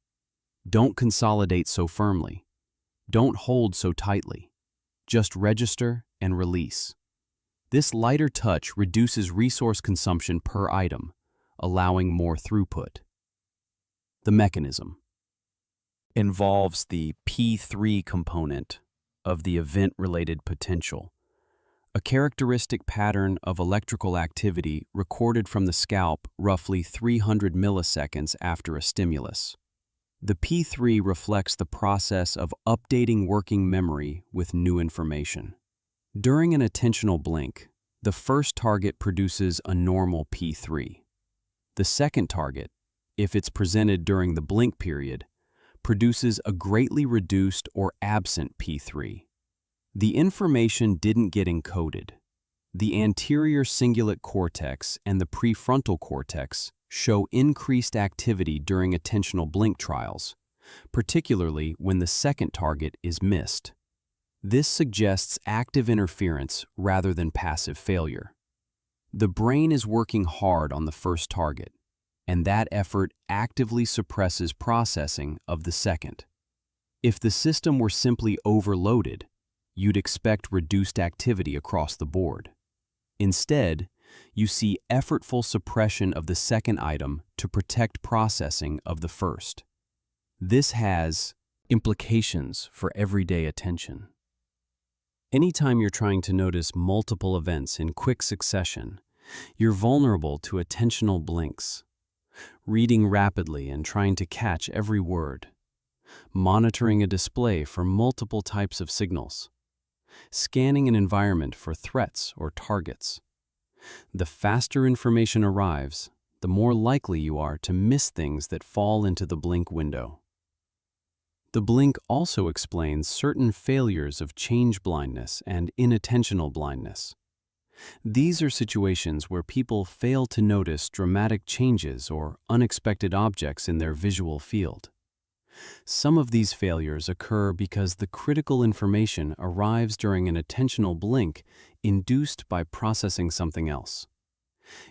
Don't consolidate so firmly. Don't hold so tightly. Just register and release. This lighter touch reduces resource consumption per item, allowing more throughput. The mechanism involves the P3 component of the event-related potential, a characteristic pattern of electrical activity recorded from the scalp roughly 300 milliseconds after a stimulus. The P3 reflects the process of updating working memory with new information. During an attentional blink, the first target produces a normal P3. The second target, if it's presented during the blink period, produces a greatly reduced or absent P3. The information didn't get encoded. The anterior cingulate cortex and the prefrontal cortex show increased activity during attentional blink trials, particularly when the second target is missed. This suggests active interference rather than passive failure. The brain is working hard on the first target, and that effort actively suppresses processing of the second. If the system were simply overloaded, you'd expect reduced activity across the board. Instead, you see effortful suppression of the second item to protect processing of the first. This has implications for everyday attention. Anytime you're trying to notice multiple events in quick succession, you're vulnerable to attentional blinks. Reading rapidly and trying to catch every word. Monitoring a display for multiple types of signals. Scanning an environment for threats or targets. The faster information arrives, the more likely you are to miss things that fall into the blink window. The blink also explains certain failures of change blindness and inattentional blindness. These are situations where people fail to notice dramatic changes or unexpected objects in their visual field. Some of these failures occur because the critical information arrives during an attentional blink induced by processing something else.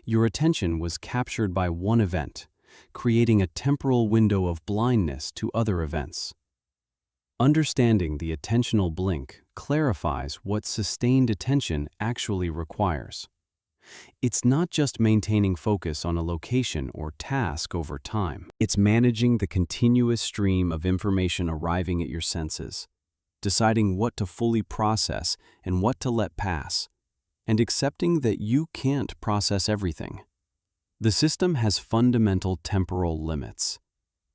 Your attention was captured by one event, creating a temporal window of blindness to other events. Understanding the attentional blink clarifies what sustained attention actually requires. It's not just maintaining focus on a location or task over time. It's managing the continuous stream of information arriving at your senses, deciding what to fully process and what to let pass, and accepting that you can't process everything. The system has fundamental temporal limits.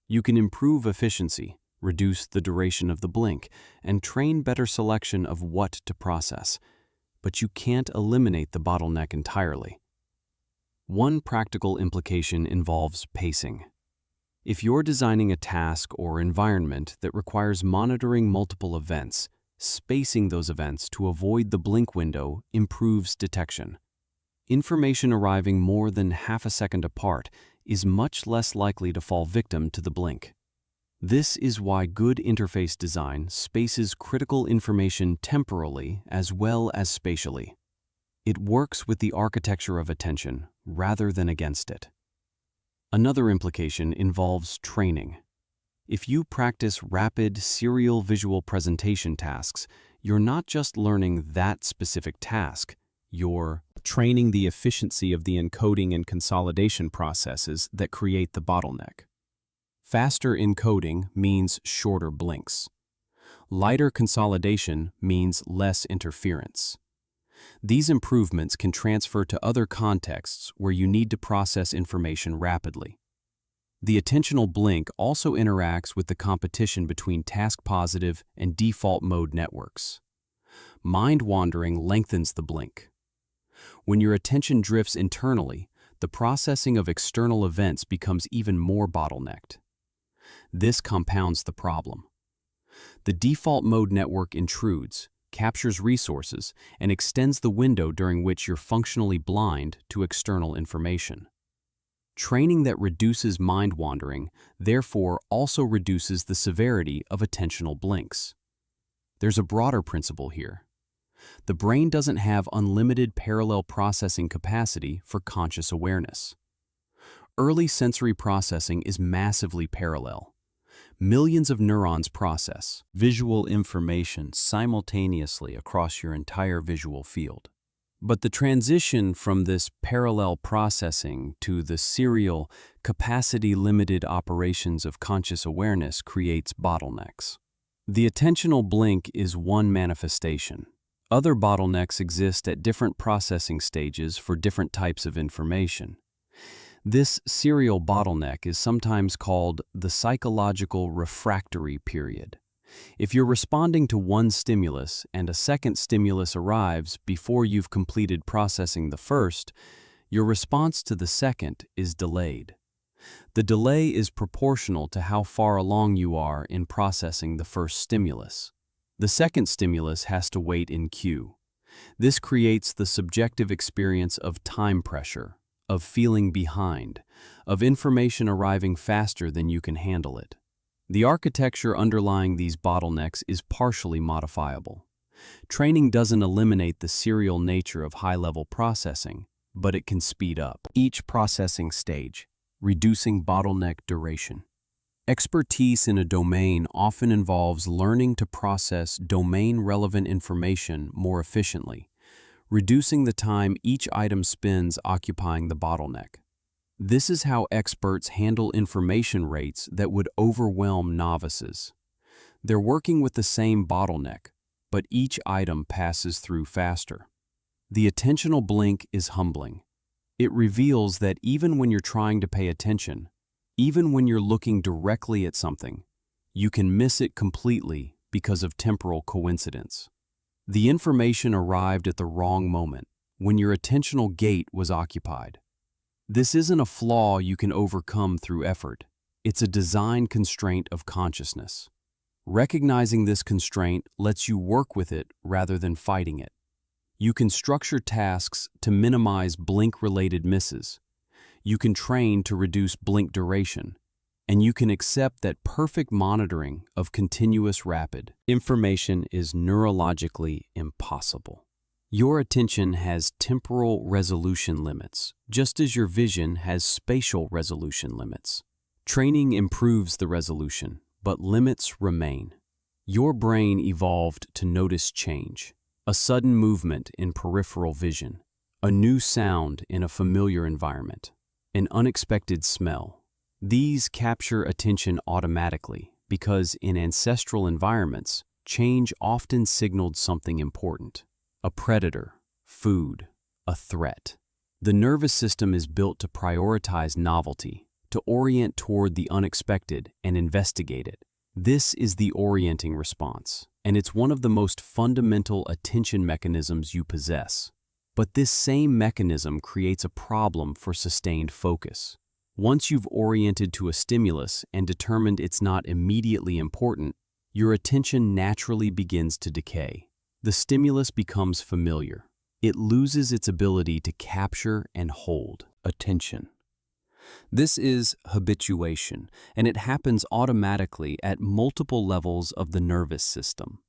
You can improve efficiency, reduce the duration of the blink, and train better selection of what to process, but you can't eliminate the bottleneck entirely. One practical implication involves pacing. If you're designing a task or environment that requires monitoring multiple events, spacing those events to avoid the blink window improves detection. Information arriving more than half a second apart is much less likely to fall victim to the blink. This is why good interface design spaces critical information temporally as well as spatially. It works with the architecture of attention rather than against it. Another implication involves training. If you practice rapid serial visual presentation tasks, you're not just learning that specific task, you're training the efficiency of the encoding and consolidation processes that create the bottleneck. Faster encoding means shorter blinks. Lighter consolidation means less interference. These improvements can transfer to other contexts where you need to process information rapidly. The attentional blink also interacts with the competition between task-positive and default mode networks. Mind wandering lengthens the blink. When your attention drifts internally, the processing of external events becomes even more bottlenecked. This compounds the problem. The default mode network intrudes, captures resources, and extends the window during which you're functionally blind to external information. Training that reduces mind wandering, therefore, also reduces the severity of attentional blinks. There's a broader principle here. The brain doesn't have unlimited parallel processing capacity for conscious awareness. Early sensory processing is massively parallel. Millions of neurons process visual information simultaneously across your entire visual field. But the transition from this parallel processing to the serial, capacity-limited operations of conscious awareness creates bottlenecks. The attentional blink is one manifestation. Other bottlenecks exist at different processing stages for different types of information. This serial bottleneck is sometimes called the psychological refractory period. If you're responding to one stimulus and a second stimulus arrives before you've completed processing the first, your response to the second is delayed. The delay is proportional to how far along you are in processing the first stimulus. The second stimulus has to wait in queue. This creates the subjective experience of time pressure, of feeling behind, of information arriving faster than you can handle it. The architecture underlying these bottlenecks is partially modifiable. Training doesn't eliminate the serial nature of high-level processing, but it can speed up each processing stage, reducing bottleneck duration. Expertise in a domain often involves learning to process domain-relevant information more efficiently, reducing the time each item spends occupying the bottleneck. This is how experts handle information rates that would overwhelm novices. They're working with the same bottleneck, but each item passes through faster. The attentional blink is humbling. It reveals that even when you're trying to pay attention, even when you're looking directly at something, you can miss it completely because of temporal coincidence. The information arrived at the wrong moment, when your attentional gate was occupied. This isn't a flaw you can overcome through effort. It's a design constraint of consciousness. Recognizing this constraint lets you work with it rather than fighting it. You can structure tasks to minimize blink-related misses. You can train to reduce blink duration. And you can accept that perfect monitoring of continuous rapid information is neurologically impossible. Your attention has temporal resolution limits, just as your vision has spatial resolution limits. Training improves the resolution, but limits remain. Your brain evolved to notice change, a sudden movement in peripheral vision, a new sound in a familiar environment, an unexpected smell. These capture attention automatically because in ancestral environments, change often signaled something important. A predator, food, a threat. The nervous system is built to prioritize novelty, to orient toward the unexpected and investigate it. This is the orienting response, and it's one of the most fundamental attention mechanisms you possess. But this same mechanism creates a problem for sustained focus. Once you've oriented to a stimulus and determined it's not immediately important, your attention naturally begins to decay. The stimulus becomes familiar. It loses its ability to capture and hold attention. This is habituation, and it happens automatically at multiple levels of the nervous system.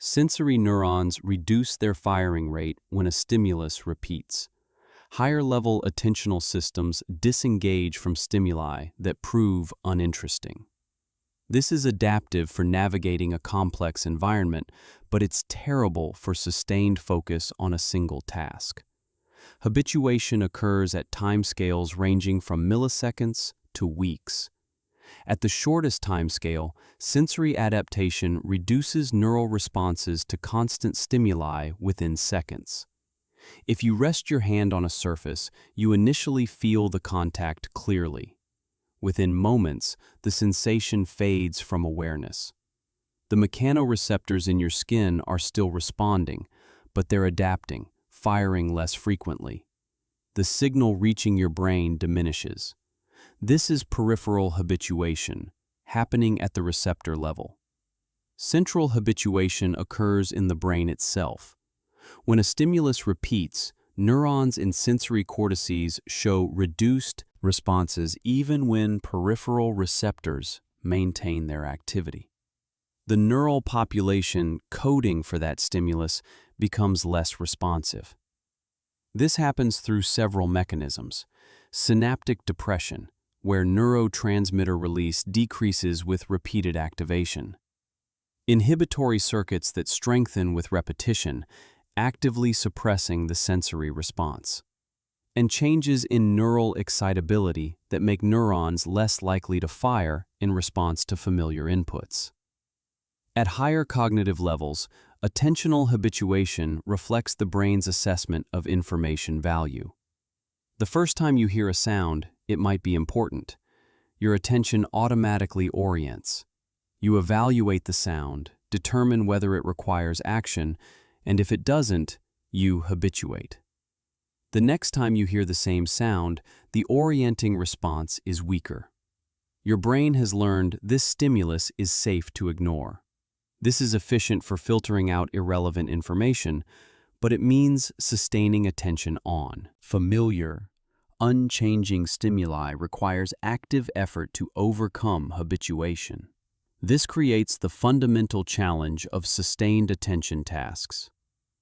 Sensory neurons reduce their firing rate when a stimulus repeats. Higher-level attentional systems disengage from stimuli that prove uninteresting. This is adaptive for navigating a complex environment, but it's terrible for sustained focus on a single task. Habituation occurs at timescales ranging from milliseconds to weeks. At the shortest timescale, sensory adaptation reduces neural responses to constant stimuli within seconds. If you rest your hand on a surface, you initially feel the contact clearly. Within moments, the sensation fades from awareness. The mechanoreceptors in your skin are still responding, but they're adapting, firing less frequently. The signal reaching your brain diminishes. This is peripheral habituation, happening at the receptor level. Central habituation occurs in the brain itself. When a stimulus repeats, neurons in sensory cortices show reduced responses even when peripheral receptors maintain their activity. The neural population coding for that stimulus becomes less responsive. This happens through several mechanisms. Synaptic depression, where neurotransmitter release decreases with repeated activation. Inhibitory circuits that strengthen with repetition, actively suppressing the sensory response. And changes in neural excitability that make neurons less likely to fire in response to familiar inputs. At higher cognitive levels, attentional habituation reflects the brain's assessment of information value. The first time you hear a sound, it might be important. Your attention automatically orients. You evaluate the sound, determine whether it requires action, and if it doesn't, you habituate. The next time you hear the same sound, the orienting response is weaker. Your brain has learned this stimulus is safe to ignore. This is efficient for filtering out irrelevant information, but it means sustaining attention on. Familiar, unchanging stimuli requires active effort to overcome habituation. This creates the fundamental challenge of sustained attention tasks.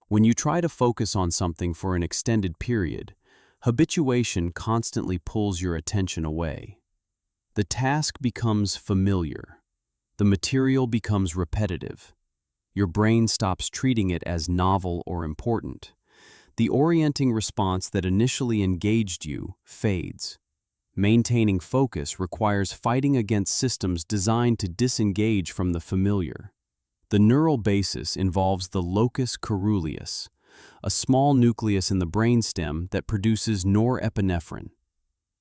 When you try to focus on something for an extended period, habituation constantly pulls your attention away. The task becomes familiar. The material becomes repetitive. Your brain stops treating it as novel or important. The orienting response that initially engaged you fades. Maintaining focus requires fighting against systems designed to disengage from the familiar. The neural basis involves the locus coeruleus, a small nucleus in the brainstem that produces norepinephrine.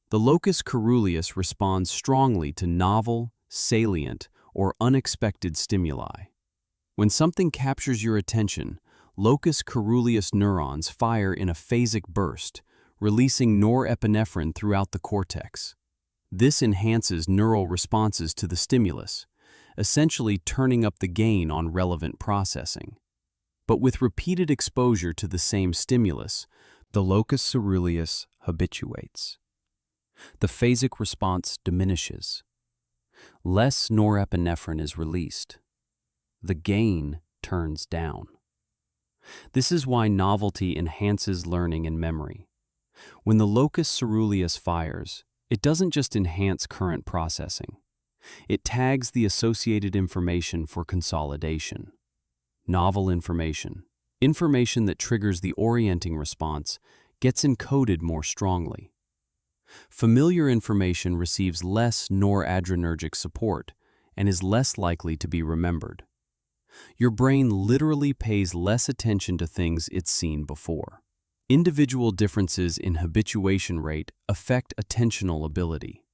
The locus coeruleus responds strongly to novel, salient, or unexpected stimuli. When something captures your attention, locus coeruleus neurons fire in a phasic burst, releasing norepinephrine throughout the cortex. This enhances neural responses to the stimulus, essentially turning up the gain on relevant processing. But with repeated exposure to the same stimulus, the locus coeruleus habituates. The phasic response diminishes. Less norepinephrine is released. The gain turns down. This is why novelty enhances learning and memory. When the locus coeruleus fires, it doesn't just enhance current processing. It tags the associated information for consolidation. Novel information, information that triggers the orienting response, gets encoded more strongly. Familiar information receives less noradrenergic support and is less likely to be remembered. Your brain literally pays less attention to things it's seen before. Individual differences in habituation rate affect attentional ability.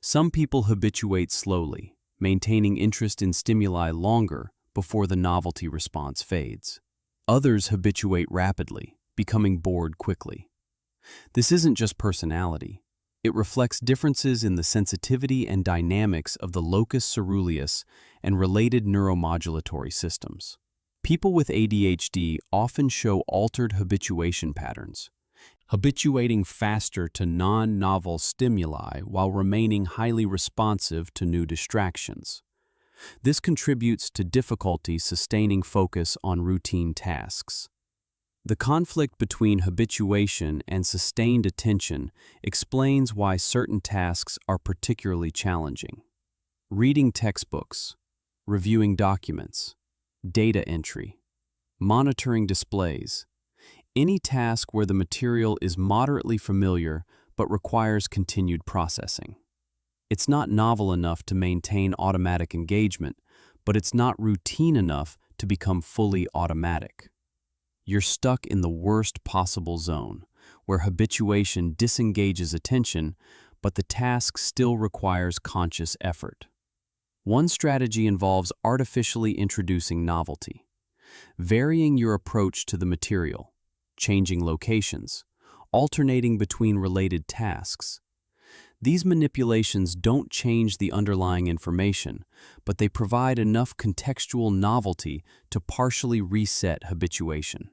Some people habituate slowly, maintaining interest in stimuli longer before the novelty response fades. Others habituate rapidly, becoming bored quickly. This isn't just personality. It reflects differences in the sensitivity and dynamics of the locus coeruleus and related neuromodulatory systems. People with ADHD often show altered habituation patterns, habituating faster to non-novel stimuli while remaining highly responsive to new distractions. This contributes to difficulty sustaining focus on routine tasks. The conflict between habituation and sustained attention explains why certain tasks are particularly challenging. Reading textbooks, reviewing documents, data entry, monitoring displays. Any task where the material is moderately familiar but requires continued processing. It's not novel enough to maintain automatic engagement, but it's not routine enough to become fully automatic. You're stuck in the worst possible zone, where habituation disengages attention, but the task still requires conscious effort. One strategy involves artificially introducing novelty, varying your approach to the material, changing locations, alternating between related tasks. These manipulations don't change the underlying information, but they provide enough contextual novelty to partially reset habituation.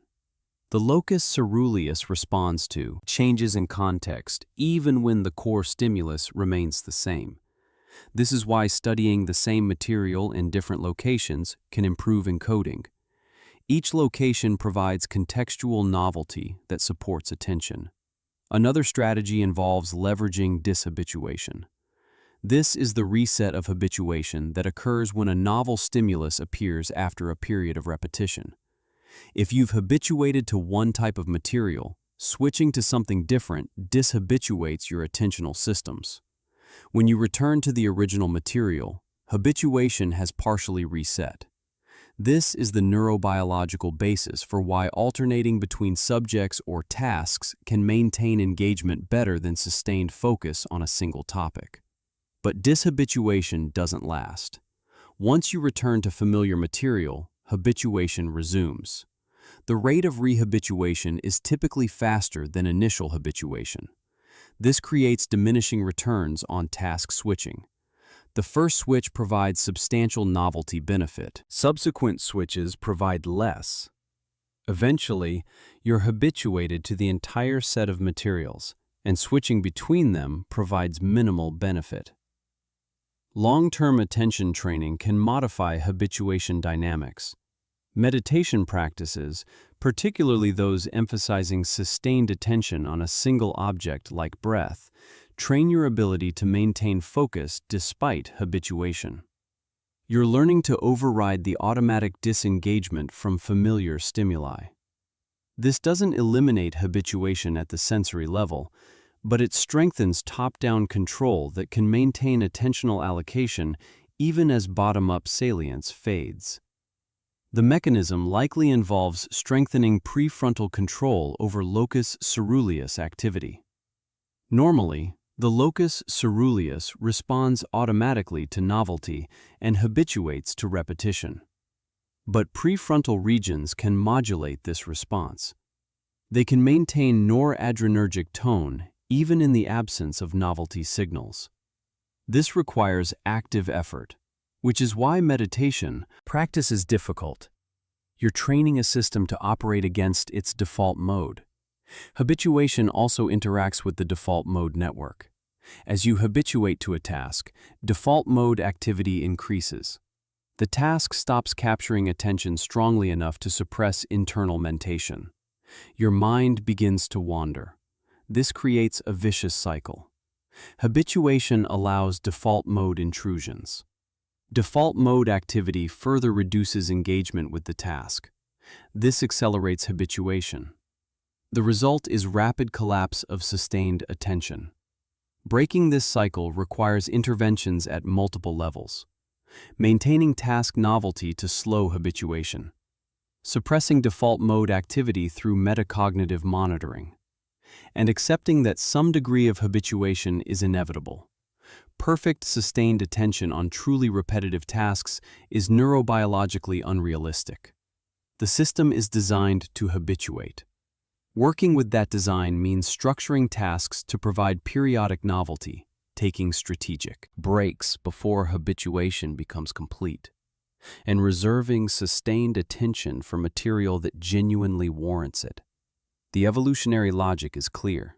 The locus ceruleus responds to changes in context, even when the core stimulus remains the same. This is why studying the same material in different locations can improve encoding. Each location provides contextual novelty that supports attention. Another strategy involves leveraging dishabituation. This is the reset of habituation that occurs when a novel stimulus appears after a period of repetition. If you've habituated to one type of material, switching to something different dishabituates your attentional systems. When you return to the original material, habituation has partially reset. This is the neurobiological basis for why alternating between subjects or tasks can maintain engagement better than sustained focus on a single topic. But dishabituation doesn't last. Once you return to familiar material, habituation resumes. The rate of rehabituation is typically faster than initial habituation. This creates diminishing returns on task switching. The first switch provides substantial novelty benefit. Subsequent switches provide less. Eventually, you're habituated to the entire set of materials, and switching between them provides minimal benefit. Long-term attention training can modify habituation dynamics. Meditation practices, particularly those emphasizing sustained attention on a single object like breath, train your ability to maintain focus despite habituation. You're learning to override the automatic disengagement from familiar stimuli. This doesn't eliminate habituation at the sensory level, but it strengthens top-down control that can maintain attentional allocation even as bottom-up salience fades. The mechanism likely involves strengthening prefrontal control over locus ceruleus activity. Normally, the locus ceruleus responds automatically to novelty and habituates to repetition. But prefrontal regions can modulate this response. They can maintain noradrenergic tone even in the absence of novelty signals. This requires active effort, which is why meditation practice is difficult. You're training a system to operate against its default mode. Habituation also interacts with the default mode network. As you habituate to a task, default mode activity increases. The task stops capturing attention strongly enough to suppress internal mentation. Your mind begins to wander. This creates a vicious cycle. Habituation allows default mode intrusions. Default mode activity further reduces engagement with the task. This accelerates habituation. The result is rapid collapse of sustained attention. Breaking this cycle requires interventions at multiple levels. Maintaining task novelty to slow habituation. Suppressing default mode activity through metacognitive monitoring. And accepting that some degree of habituation is inevitable. Perfect sustained attention on truly repetitive tasks is neurobiologically unrealistic. The system is designed to habituate. Working with that design means structuring tasks to provide periodic novelty, taking strategic breaks before habituation becomes complete, and reserving sustained attention for material that genuinely warrants it. The evolutionary logic is clear.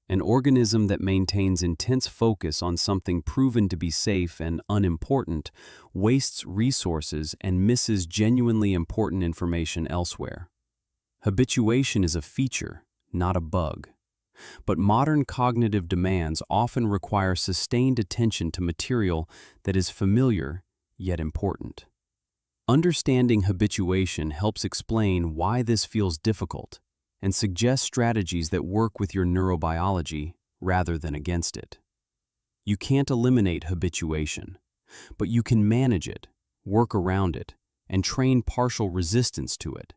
An organism that maintains intense focus on something proven to be safe and unimportant wastes resources and misses genuinely important information elsewhere. Habituation is a feature, not a bug. But modern cognitive demands often require sustained attention to material that is familiar yet important. Understanding habituation helps explain why this feels difficult and suggest strategies that work with your neurobiology rather than against it. You can't eliminate habituation, but you can manage it, work around it, and train partial resistance to it.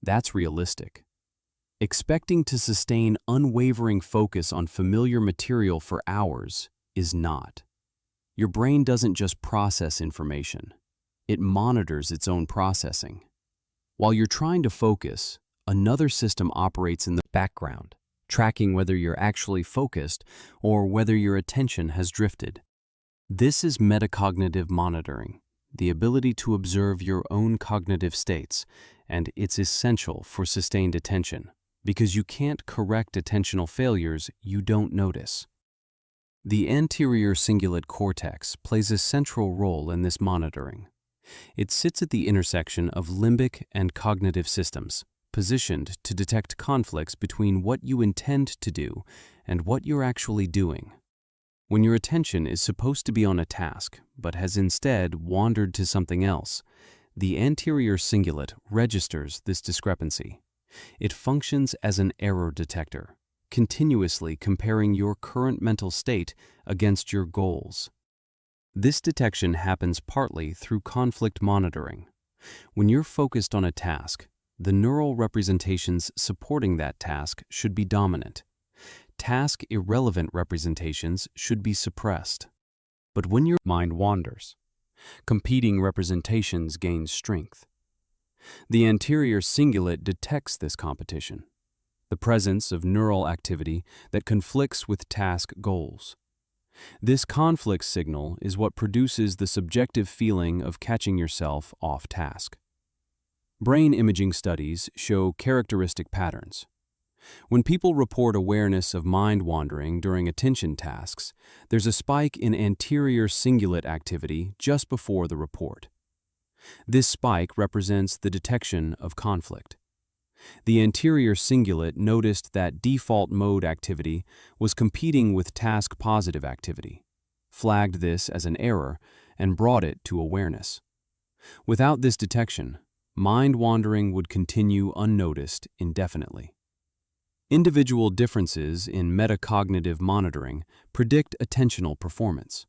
That's realistic. Expecting to sustain unwavering focus on familiar material for hours is not. Your brain doesn't just process information, it monitors its own processing. While you're trying to focus, another system operates in the background, tracking whether you're actually focused or whether your attention has drifted. This is metacognitive monitoring, the ability to observe your own cognitive states, and it's essential for sustained attention, because you can't correct attentional failures you don't notice. The anterior cingulate cortex plays a central role in this monitoring. It sits at the intersection of limbic and cognitive systems, positioned to detect conflicts between what you intend to do and what you're actually doing. When your attention is supposed to be on a task, but has instead wandered to something else, the anterior cingulate registers this discrepancy. It functions as an error detector, continuously comparing your current mental state against your goals. This detection happens partly through conflict monitoring. When you're focused on a task, the neural representations supporting that task should be dominant. Task-irrelevant representations should be suppressed. But when your mind wanders, competing representations gain strength. The anterior cingulate detects this competition, the presence of neural activity that conflicts with task goals. This conflict signal is what produces the subjective feeling of catching yourself off task. Brain imaging studies show characteristic patterns. When people report awareness of mind wandering during attention tasks, there's a spike in anterior cingulate activity just before the report. This spike represents the detection of conflict. The anterior cingulate noticed that default mode activity was competing with task-positive activity, flagged this as an error, and brought it to awareness. Without this detection, mind wandering would continue unnoticed indefinitely. Individual differences in metacognitive monitoring predict attentional performance.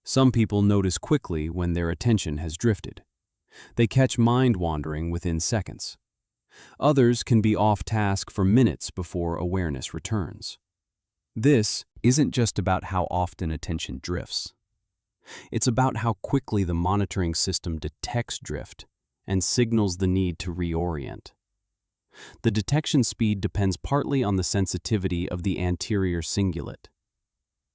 Some people notice quickly when their attention has drifted. They catch mind wandering within seconds. Others can be off task for minutes before awareness returns. This isn't just about how often attention drifts. It's about how quickly the monitoring system detects drift and signals the need to reorient. The detection speed depends partly on the sensitivity of the anterior cingulate.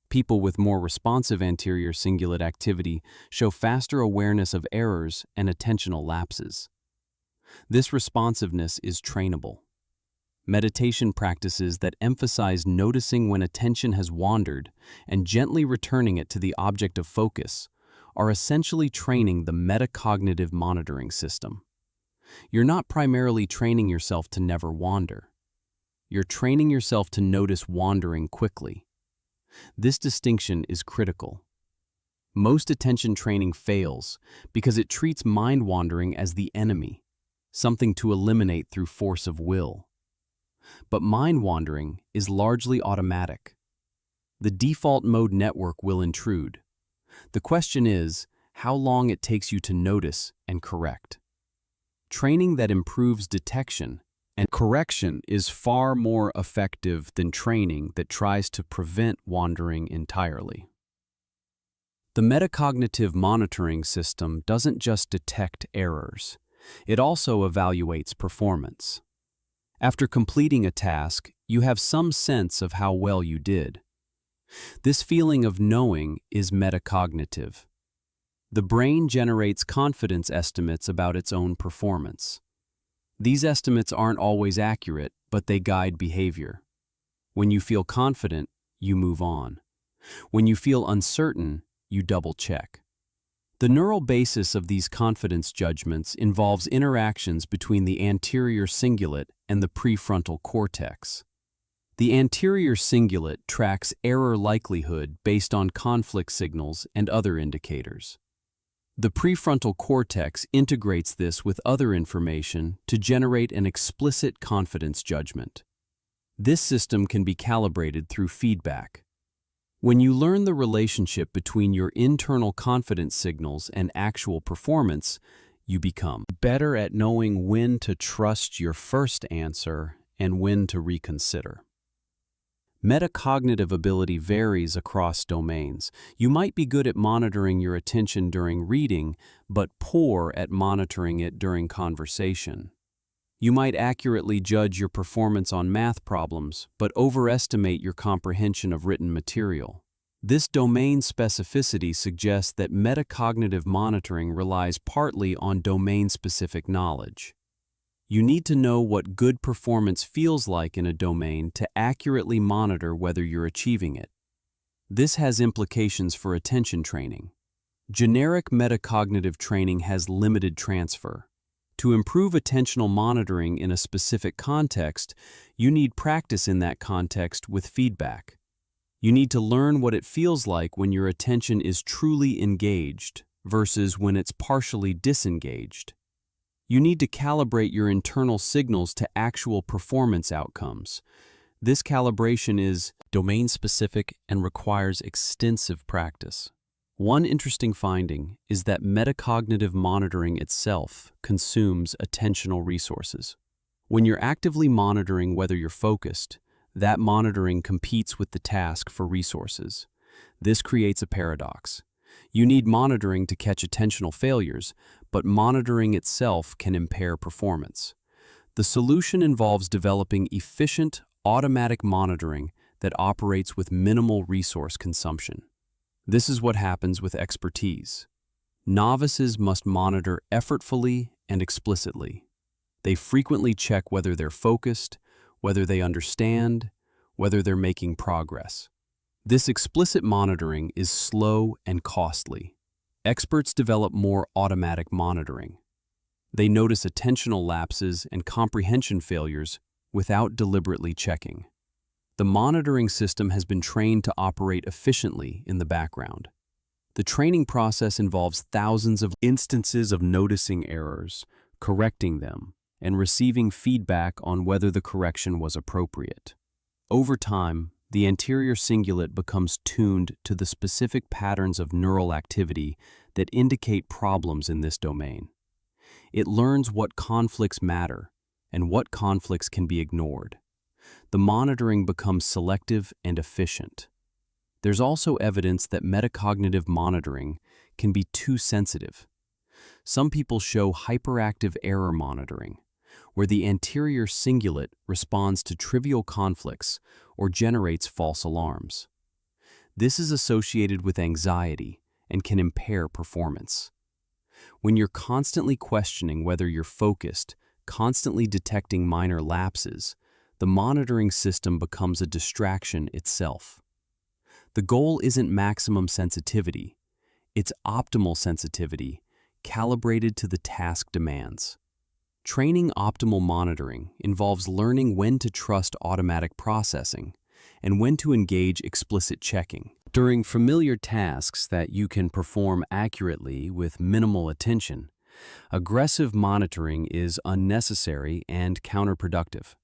People with more responsive anterior cingulate activity show faster awareness of errors and attentional lapses. This responsiveness is trainable. Meditation practices that emphasize noticing when attention has wandered and gently returning it to the object of focus are essentially training the metacognitive monitoring system. You're not primarily training yourself to never wander. You're training yourself to notice wandering quickly. This distinction is critical. Most attention training fails because it treats mind wandering as the enemy, something to eliminate through force of will. But mind wandering is largely automatic. The default mode network will intrude. The question is how long it takes you to notice and correct. Training that improves detection and correction is far more effective than training that tries to prevent wandering entirely. The metacognitive monitoring system doesn't just detect errors. It also evaluates performance. After completing a task, you have some sense of how well you did. This feeling of knowing is metacognitive. The brain generates confidence estimates about its own performance. These estimates aren't always accurate, but they guide behavior. When you feel confident, you move on. When you feel uncertain, you double-check. The neural basis of these confidence judgments involves interactions between the anterior cingulate and the prefrontal cortex. The anterior cingulate tracks error likelihood based on conflict signals and other indicators. The prefrontal cortex integrates this with other information to generate an explicit confidence judgment. This system can be calibrated through feedback. When you learn the relationship between your internal confidence signals and actual performance, you become better at knowing when to trust your first answer and when to reconsider. Metacognitive ability varies across domains. You might be good at monitoring your attention during reading, but poor at monitoring it during conversation. You might accurately judge your performance on math problems, but overestimate your comprehension of written material. This domain specificity suggests that metacognitive monitoring relies partly on domain-specific knowledge. You need to know what good performance feels like in a domain to accurately monitor whether you're achieving it. This has implications for attention training. Generic metacognitive training has limited transfer. To improve attentional monitoring in a specific context, you need practice in that context with feedback. You need to learn what it feels like when your attention is truly engaged versus when it's partially disengaged. You need to calibrate your internal signals to actual performance outcomes. This calibration is domain-specific and requires extensive practice. One interesting finding is that metacognitive monitoring itself consumes attentional resources. When you're actively monitoring whether you're focused, that monitoring competes with the task for resources. This creates a paradox. You need monitoring to catch attentional failures, but monitoring itself can impair performance. The solution involves developing efficient, automatic monitoring that operates with minimal resource consumption. This is what happens with expertise. Novices must monitor effortfully and explicitly. They frequently check whether they're focused, whether they understand, whether they're making progress. This explicit monitoring is slow and costly. Experts develop more automatic monitoring. They notice attentional lapses and comprehension failures without deliberately checking. The monitoring system has been trained to operate efficiently in the background. The training process involves thousands of instances of noticing errors, correcting them, and receiving feedback on whether the correction was appropriate. Over time, the anterior cingulate becomes tuned to the specific patterns of neural activity that indicate problems in this domain. It learns what conflicts matter and what conflicts can be ignored. The monitoring becomes selective and efficient. There's also evidence that metacognitive monitoring can be too sensitive. Some people show hyperactive error monitoring, where the anterior cingulate responds to trivial conflicts or generates false alarms. This is associated with anxiety and can impair performance. When you're constantly questioning whether you're focused, constantly detecting minor lapses, the monitoring system becomes a distraction itself. The goal isn't maximum sensitivity, it's optimal sensitivity, calibrated to the task demands. Training optimal monitoring involves learning when to trust automatic processing and when to engage explicit checking. During familiar tasks that you can perform accurately with minimal attention, aggressive monitoring is unnecessary and counterproductive.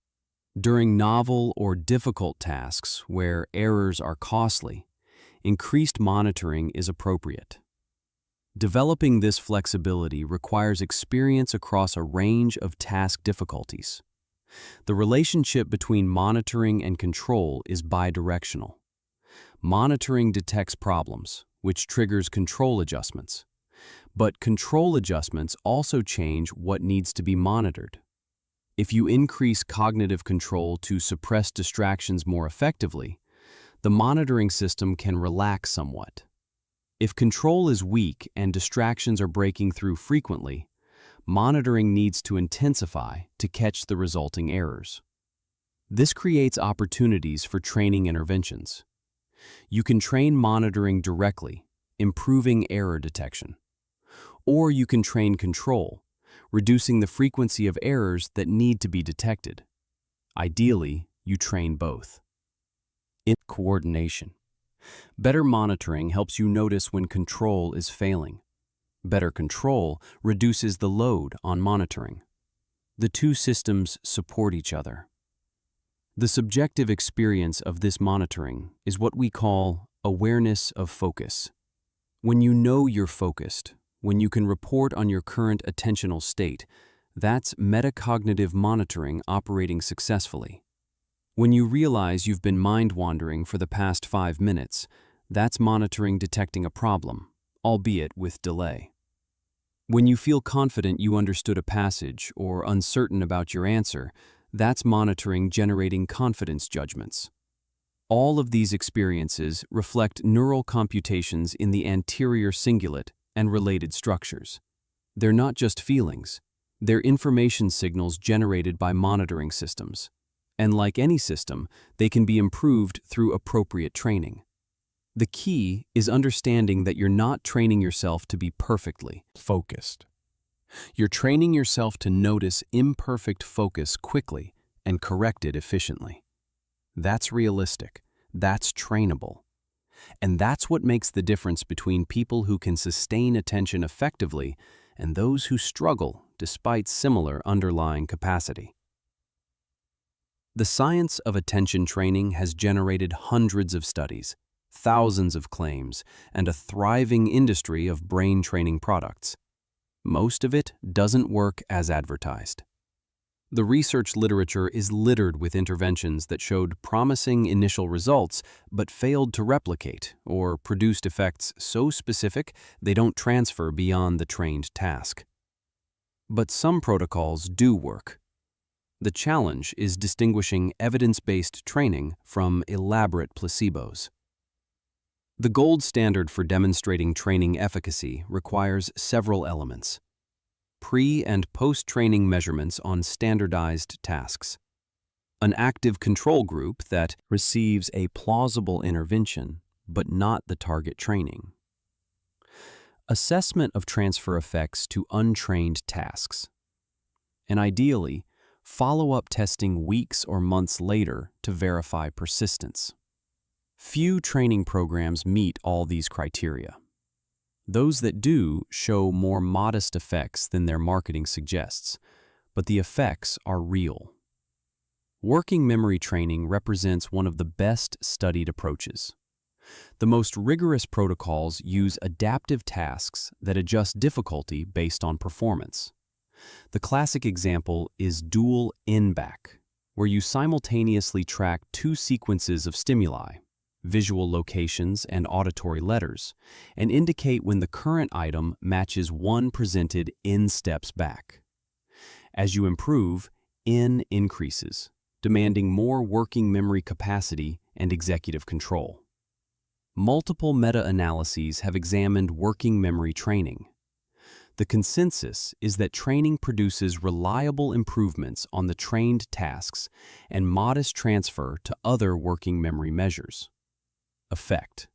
During novel or difficult tasks where errors are costly, increased monitoring is appropriate. Developing this flexibility requires experience across a range of task difficulties. The relationship between monitoring and control is bidirectional. Monitoring detects problems, which triggers control adjustments. But control adjustments also change what needs to be monitored. If you increase cognitive control to suppress distractions more effectively, the monitoring system can relax somewhat. If control is weak and distractions are breaking through frequently, monitoring needs to intensify to catch the resulting errors. This creates opportunities for training interventions. You can train monitoring directly, improving error detection. Or you can train control, reducing the frequency of errors that need to be detected. Ideally, you train both. In coordination. Better monitoring helps you notice when control is failing. Better control reduces the load on monitoring. The two systems support each other. The subjective experience of this monitoring is what we call awareness of focus. When you know you're focused, when you can report on your current attentional state, that's metacognitive monitoring operating successfully. When you realize you've been mind-wandering for the past 5 minutes, that's monitoring detecting a problem, albeit with delay. When you feel confident you understood a passage or uncertain about your answer, that's monitoring generating confidence judgments. All of these experiences reflect neural computations in the anterior cingulate and related structures. They're not just feelings, they're information signals generated by monitoring systems. And like any system, they can be improved through appropriate training. The key is understanding that you're not training yourself to be perfectly focused. You're training yourself to notice imperfect focus quickly and correct it efficiently. That's realistic, that's trainable. And that's what makes the difference between people who can sustain attention effectively and those who struggle despite similar underlying capacity. The science of attention training has generated hundreds of studies, thousands of claims, and a thriving industry of brain training products. Most of it doesn't work as advertised. The research literature is littered with interventions that showed promising initial results but failed to replicate or produced effects so specific they don't transfer beyond the trained task. But some protocols do work. The challenge is distinguishing evidence-based training from elaborate placebos. The gold standard for demonstrating training efficacy requires several elements: pre- and post-training measurements on standardized tasks, an active control group that receives a plausible intervention but not the target training, assessment of transfer effects to untrained tasks, and ideally, follow-up testing weeks or months later to verify persistence. Few training programs meet all these criteria. Those that do show more modest effects than their marketing suggests, but the effects are real. Working memory training represents one of the best studied approaches. The most rigorous protocols use adaptive tasks that adjust difficulty based on performance. The classic example is dual in-back, where you simultaneously track two sequences of stimuli, visual locations and auditory letters, and indicate when the current item matches one presented in steps back. As you improve, in increases, demanding more working memory capacity and executive control. Multiple meta-analyses have examined working memory training. The consensus is that training produces reliable improvements on the trained tasks and modest transfer to other working memory measures. Effect.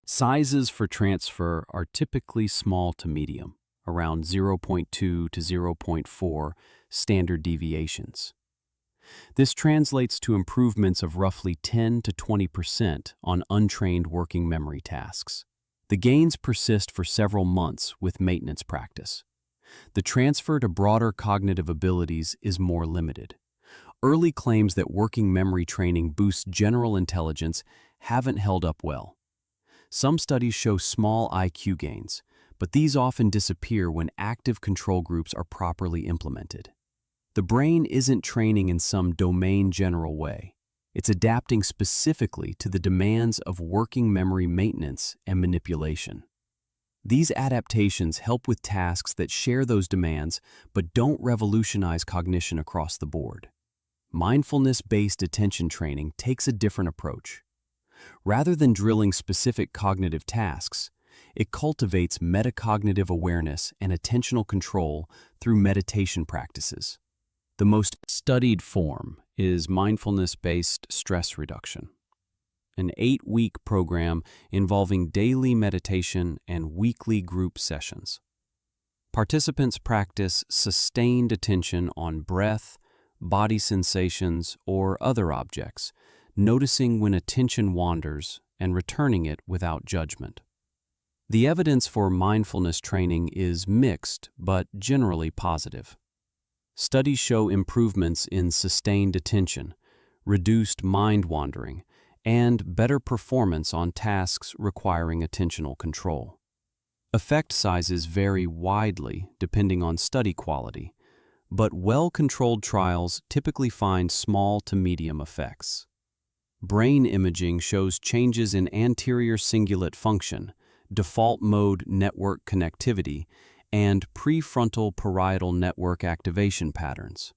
Sizes for transfer are typically small to medium, around 0.2 to 0.4 standard deviations. This translates to improvements of roughly 10 to 20% on untrained working memory tasks. The gains persist for several months with maintenance practice. The transfer to broader cognitive abilities is more limited. Early claims that working memory training boosts general intelligence haven't held up well. Some studies show small IQ gains, but these often disappear when active control groups are properly implemented. The brain isn't training in some domain general way. It's adapting specifically to the demands of working memory maintenance and manipulation. These adaptations help with tasks that share those demands but don't revolutionize cognition across the board. Mindfulness-based attention training takes a different approach. Rather than drilling specific cognitive tasks, it cultivates metacognitive awareness and attentional control through meditation practices. The most studied form is mindfulness-based stress reduction, an 8-week program involving daily meditation and weekly group sessions. Participants practice sustained attention on breath, body sensations, or other objects, noticing when attention wanders and returning it without judgment. The evidence for mindfulness training is mixed but generally positive. Studies show improvements in sustained attention, reduced mind wandering, and better performance on tasks requiring attentional control. Effect sizes vary widely depending on study quality, but well-controlled trials typically find small to medium effects. Brain imaging shows changes in anterior cingulate function, default mode network connectivity, and prefrontal parietal network activation patterns.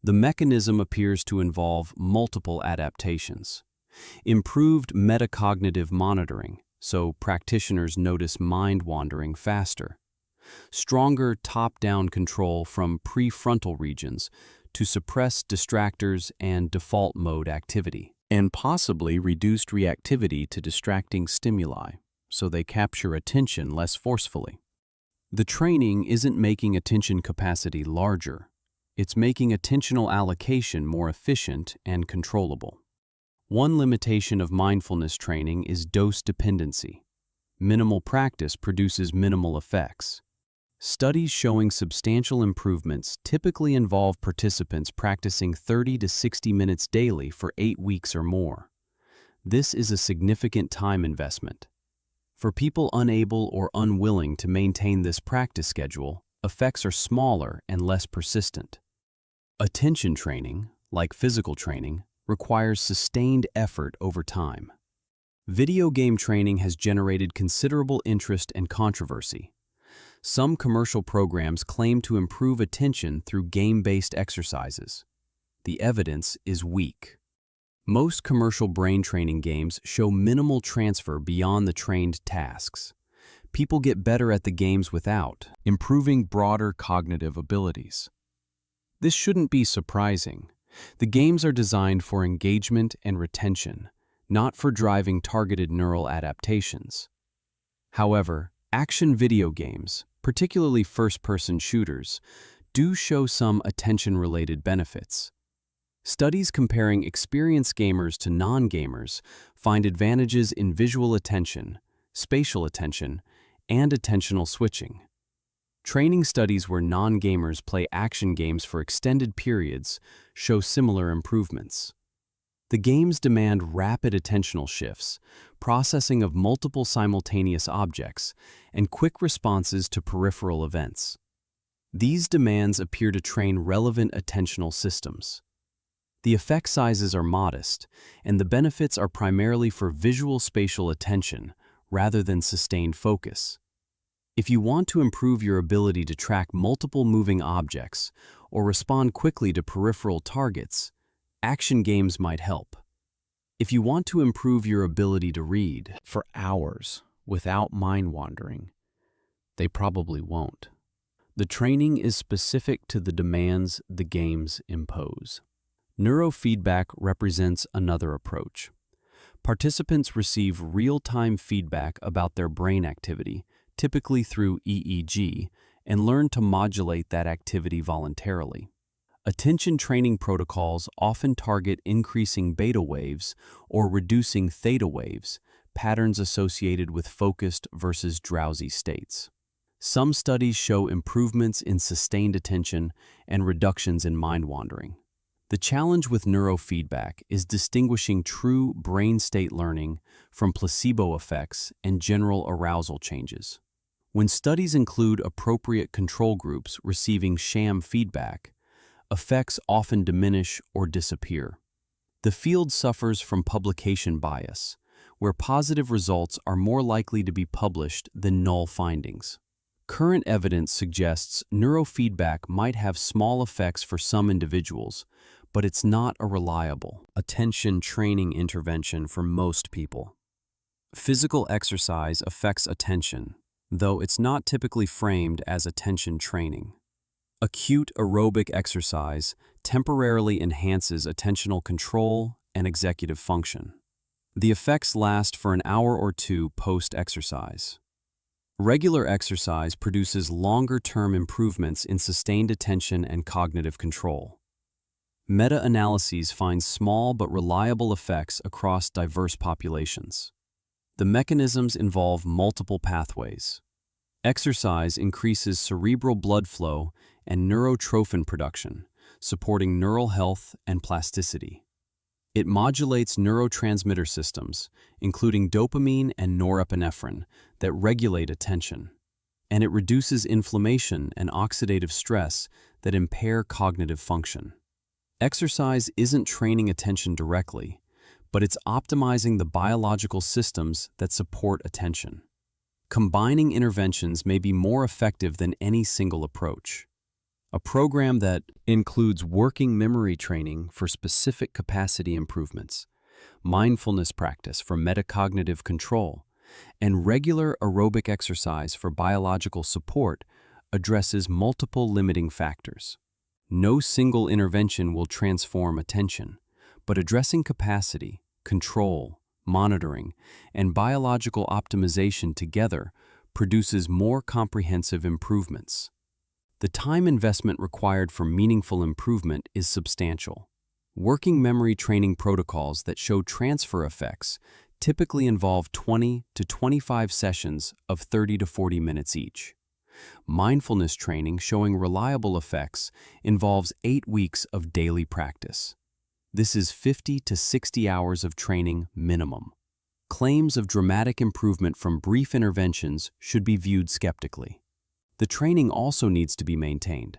The mechanism appears to involve multiple adaptations. Improved metacognitive monitoring, so practitioners notice mind wandering faster. Stronger top-down control from prefrontal regions to suppress distractors and default mode activity. And possibly reduced reactivity to distracting stimuli, so they capture attention less forcefully. The training isn't making attention capacity larger. It's making attentional allocation more efficient and controllable. One limitation of mindfulness training is dose dependency. Minimal practice produces minimal effects. Studies showing substantial improvements typically involve participants practicing 30 to 60 minutes daily for 8 weeks or more. This is a significant time investment. For people unable or unwilling to maintain this practice schedule, effects are smaller and less persistent. Attention training, like physical training, requires sustained effort over time. Video game training has generated considerable interest and controversy. Some commercial programs claim to improve attention through game-based exercises. The evidence is weak. Most commercial brain training games show minimal transfer beyond the trained tasks. People get better at the games without improving broader cognitive abilities. This shouldn't be surprising. The games are designed for engagement and retention, not for driving targeted neural adaptations. However, action video games, particularly first-person shooters, do show some attention-related benefits. Studies comparing experienced gamers to non-gamers find advantages in visual attention, spatial attention, and attentional switching. Training studies where non-gamers play action games for extended periods show similar improvements. The games demand rapid attentional shifts, processing of multiple simultaneous objects, and quick responses to peripheral events. These demands appear to train relevant attentional systems. The effect sizes are modest, and the benefits are primarily for visual spatial attention rather than sustained focus. If you want to improve your ability to track multiple moving objects or respond quickly to peripheral targets, action games might help. If you want to improve your ability to read for hours without mind wandering, they probably won't. The training is specific to the demands the games impose. Neurofeedback represents another approach. Participants receive real-time feedback about their brain activity, typically through EEG, and learn to modulate that activity voluntarily. Attention training protocols often target increasing beta waves or reducing theta waves, patterns associated with focused versus drowsy states. Some studies show improvements in sustained attention and reductions in mind wandering. The challenge with neurofeedback is distinguishing true brain state learning from placebo effects and general arousal changes. When studies include appropriate control groups receiving sham feedback, effects often diminish or disappear. The field suffers from publication bias, where positive results are more likely to be published than null findings. Current evidence suggests neurofeedback might have small effects for some individuals, but it's not a reliable attention training intervention for most people. Physical exercise affects attention, though it's not typically framed as attention training. Acute aerobic exercise temporarily enhances attentional control and executive function. The effects last for an hour or two post-exercise. Regular exercise produces longer-term improvements in sustained attention and cognitive control. Meta-analyses find small but reliable effects across diverse populations. The mechanisms involve multiple pathways. Exercise increases cerebral blood flow and neurotrophin production, supporting neural health and plasticity. It modulates neurotransmitter systems, including dopamine and norepinephrine, that regulate attention. And it reduces inflammation and oxidative stress that impair cognitive function. Exercise isn't training attention directly, but it's optimizing the biological systems that support attention. Combining interventions may be more effective than any single approach. A program that includes working memory training for specific capacity improvements, mindfulness practice for metacognitive control, and regular aerobic exercise for biological support addresses multiple limiting factors. No single intervention will transform attention, but addressing capacity, control, monitoring, and biological optimization together produces more comprehensive improvements. The time investment required for meaningful improvement is substantial. Working memory training protocols that show transfer effects typically involve 20 to 25 sessions of 30 to 40 minutes each. Mindfulness training showing reliable effects involves 8 weeks of daily practice. This is 50 to 60 hours of training minimum. Claims of dramatic improvement from brief interventions should be viewed skeptically. The training also needs to be maintained.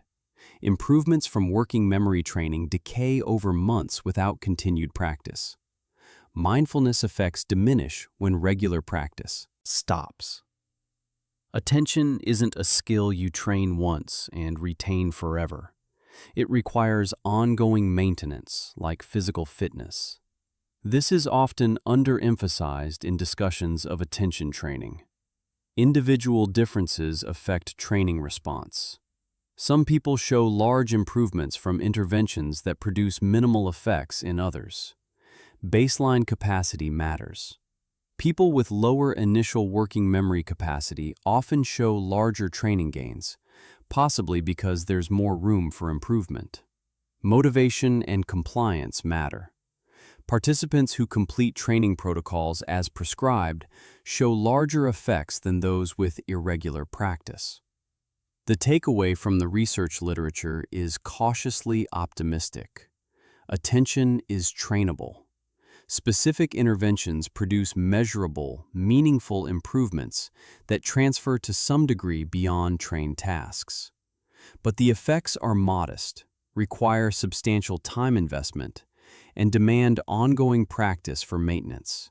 Improvements from working memory training decay over months without continued practice. Mindfulness effects diminish when regular practice stops. Attention isn't a skill you train once and retain forever. It requires ongoing maintenance, like physical fitness. This is often underemphasized in discussions of attention training. Individual differences affect training response. Some people show large improvements from interventions that produce minimal effects in others. Baseline capacity matters. People with lower initial working memory capacity often show larger training gains, possibly because there's more room for improvement. Motivation and compliance matter. Participants who complete training protocols as prescribed show larger effects than those with irregular practice. The takeaway from the research literature is cautiously optimistic. Attention is trainable. Specific interventions produce measurable, meaningful improvements that transfer to some degree beyond trained tasks. But the effects are modest, require substantial time investment, and demand ongoing practice for maintenance.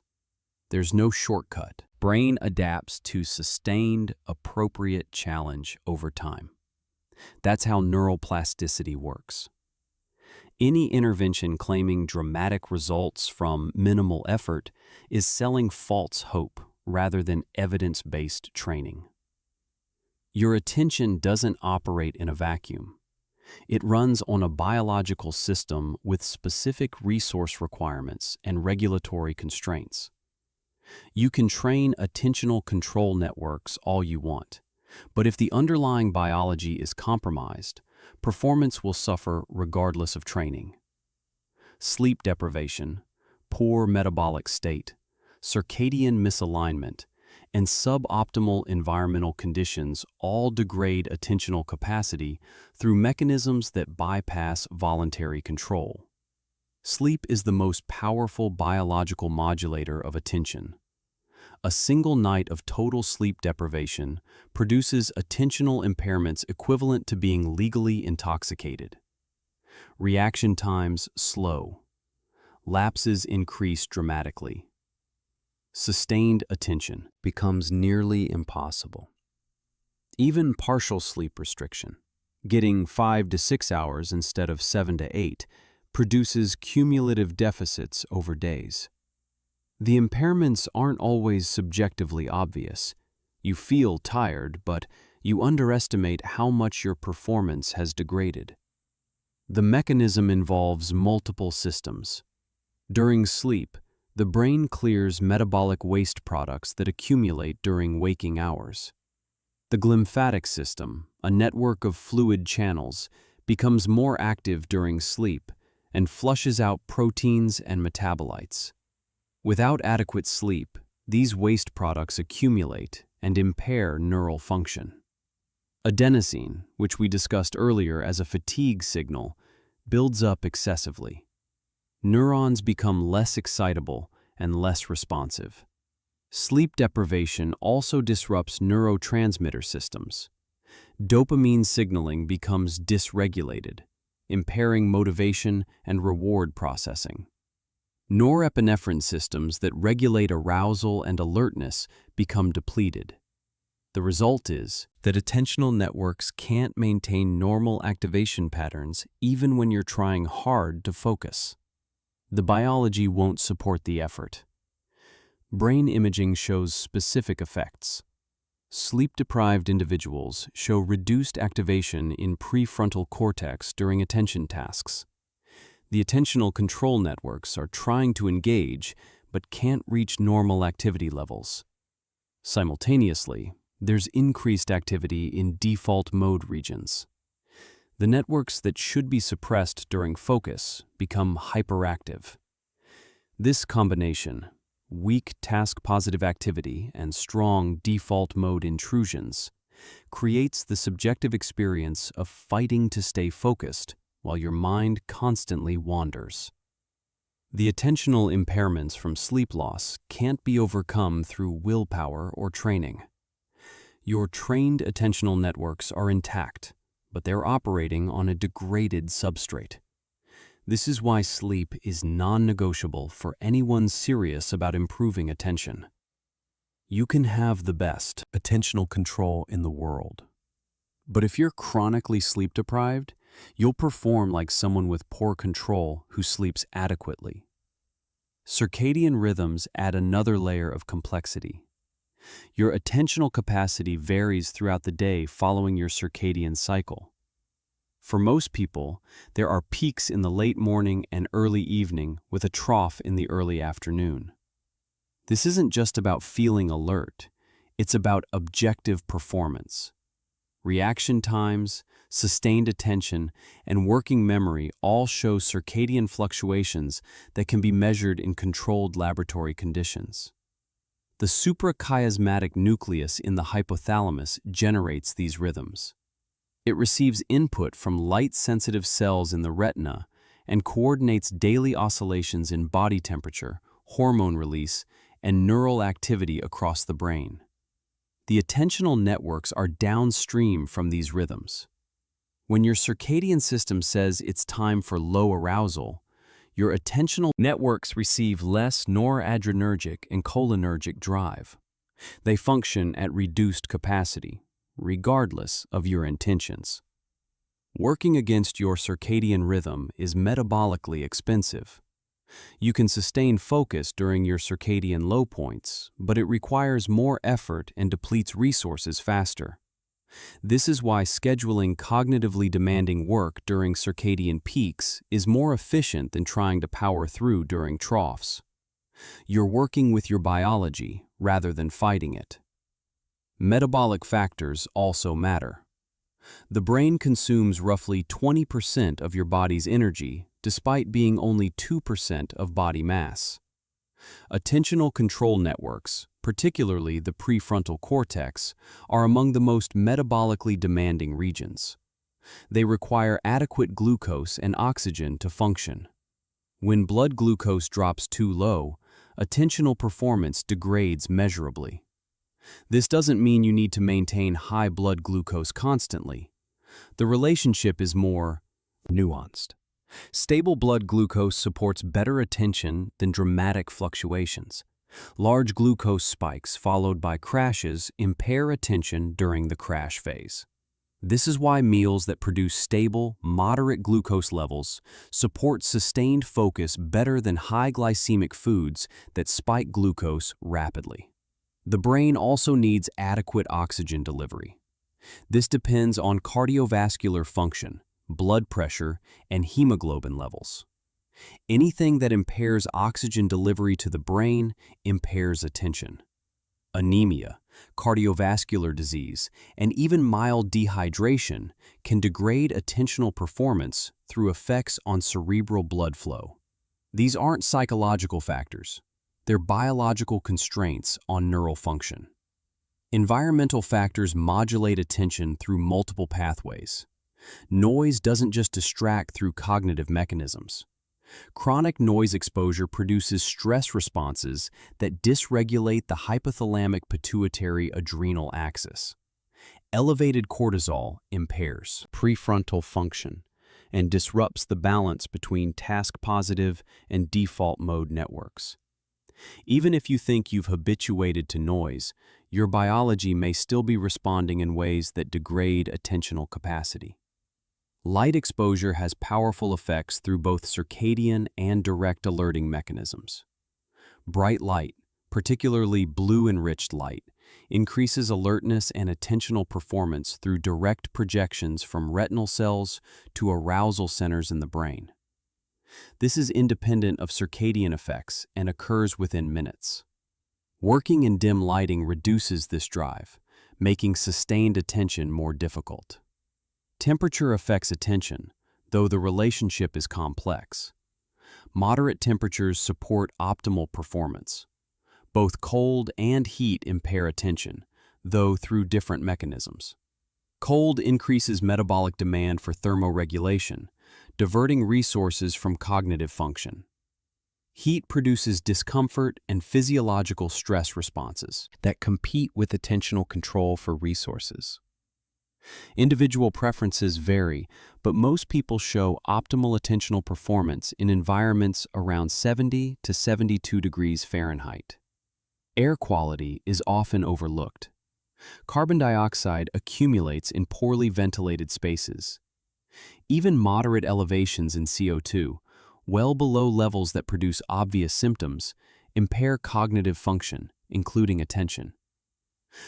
There's no shortcut. Brain adapts to sustained, appropriate challenge over time. That's how neuroplasticity works. Any intervention claiming dramatic results from minimal effort is selling false hope rather than evidence-based training. Your attention doesn't operate in a vacuum. It runs on a biological system with specific resource requirements and regulatory constraints. You can train attentional control networks all you want, but if the underlying biology is compromised, performance will suffer regardless of training. Sleep deprivation, poor metabolic state, circadian misalignment, and suboptimal environmental conditions all degrade attentional capacity through mechanisms that bypass voluntary control. Sleep is the most powerful biological modulator of attention. A single night of total sleep deprivation produces attentional impairments equivalent to being legally intoxicated. Reaction times slow. Lapses increase dramatically. Sustained attention becomes nearly impossible. Even partial sleep restriction, getting 5 to 6 hours instead of 7 to 8, produces cumulative deficits over days. The impairments aren't always subjectively obvious. You feel tired, but you underestimate how much your performance has degraded. The mechanism involves multiple systems. During sleep, the brain clears metabolic waste products that accumulate during waking hours. The glymphatic system, a network of fluid channels, becomes more active during sleep and flushes out proteins and metabolites. Without adequate sleep, these waste products accumulate and impair neural function. Adenosine, which we discussed earlier as a fatigue signal, builds up excessively. Neurons become less excitable and less responsive. Sleep deprivation also disrupts neurotransmitter systems. Dopamine signaling becomes dysregulated, impairing motivation and reward processing. Norepinephrine systems that regulate arousal and alertness become depleted. The result is that attentional networks can't maintain normal activation patterns even when you're trying hard to focus. the biology won't support the effort. Brain imaging shows specific effects. Sleep-deprived individuals show reduced activation in prefrontal cortex during attention tasks. The attentional control networks are trying to engage but can't reach normal activity levels. Simultaneously, there's increased activity in default mode regions. The networks that should be suppressed during focus become hyperactive. This combination, weak task-positive activity and strong default mode intrusions, creates the subjective experience of fighting to stay focused while your mind constantly wanders. The attentional impairments from sleep loss can't be overcome through willpower or training. Your trained attentional networks are intact, but they're operating on a degraded substrate. This is why sleep is non-negotiable for anyone serious about improving attention. You can have the best attentional control in the world, but if you're chronically sleep-deprived, you'll perform like someone with poor control who sleeps adequately. Circadian rhythms add another layer of complexity. Your attentional capacity varies throughout the day following your circadian cycle. For most people, there are peaks in the late morning and early evening with a trough in the early afternoon. This isn't just about feeling alert, it's about objective performance. Reaction times, sustained attention, and working memory all show circadian fluctuations that can be measured in controlled laboratory conditions. The suprachiasmatic nucleus in the hypothalamus generates these rhythms. It receives input from light-sensitive cells in the retina and coordinates daily oscillations in body temperature, hormone release, and neural activity across the brain. The attentional networks are downstream from these rhythms. When your circadian system says it's time for low arousal, your attentional networks receive less noradrenergic and cholinergic drive. They function at reduced capacity, regardless of your intentions. Working against your circadian rhythm is metabolically expensive. You can sustain focus during your circadian low points, but it requires more effort and depletes resources faster. This is why scheduling cognitively demanding work during circadian peaks is more efficient than trying to power through during troughs. You're working with your biology rather than fighting it. Metabolic factors also matter. The brain consumes roughly 20% of your body's energy, despite being only 2% of body mass. Attentional control networks, particularly the prefrontal cortex, are among the most metabolically demanding regions. They require adequate glucose and oxygen to function. When blood glucose drops too low, attentional performance degrades measurably. This doesn't mean you need to maintain high blood glucose constantly. The relationship is more nuanced. Stable blood glucose supports better attention than dramatic fluctuations. Large glucose spikes followed by crashes impair attention during the crash phase. This is why meals that produce stable, moderate glucose levels support sustained focus better than high glycemic foods that spike glucose rapidly. The brain also needs adequate oxygen delivery. This depends on cardiovascular function, blood pressure, and hemoglobin levels. Anything that impairs oxygen delivery to the brain impairs attention. Anemia, cardiovascular disease, and even mild dehydration can degrade attentional performance through effects on cerebral blood flow. These aren't psychological factors. They're biological constraints on neural function. Environmental factors modulate attention through multiple pathways. Noise doesn't just distract through cognitive mechanisms. Chronic noise exposure produces stress responses that dysregulate the hypothalamic pituitary adrenal axis. Elevated cortisol impairs prefrontal function and disrupts the balance between task-positive and default mode networks. Even if you think you've habituated to noise, your biology may still be responding in ways that degrade attentional capacity. Light exposure has powerful effects through both circadian and direct alerting mechanisms. Bright light, particularly blue-enriched light, increases alertness and attentional performance through direct projections from retinal cells to arousal centers in the brain. This is independent of circadian effects and occurs within minutes. Working in dim lighting reduces this drive, making sustained attention more difficult. Temperature affects attention, though the relationship is complex. Moderate temperatures support optimal performance. Both cold and heat impair attention, though through different mechanisms. Cold increases metabolic demand for thermoregulation, diverting resources from cognitive function. Heat produces discomfort and physiological stress responses that compete with attentional control for resources. Individual preferences vary, but most people show optimal attentional performance in environments around 70 to 72 degrees Fahrenheit. Air quality is often overlooked. Carbon dioxide accumulates in poorly ventilated spaces. Even moderate elevations in CO2, well below levels that produce obvious symptoms, impair cognitive function, including attention.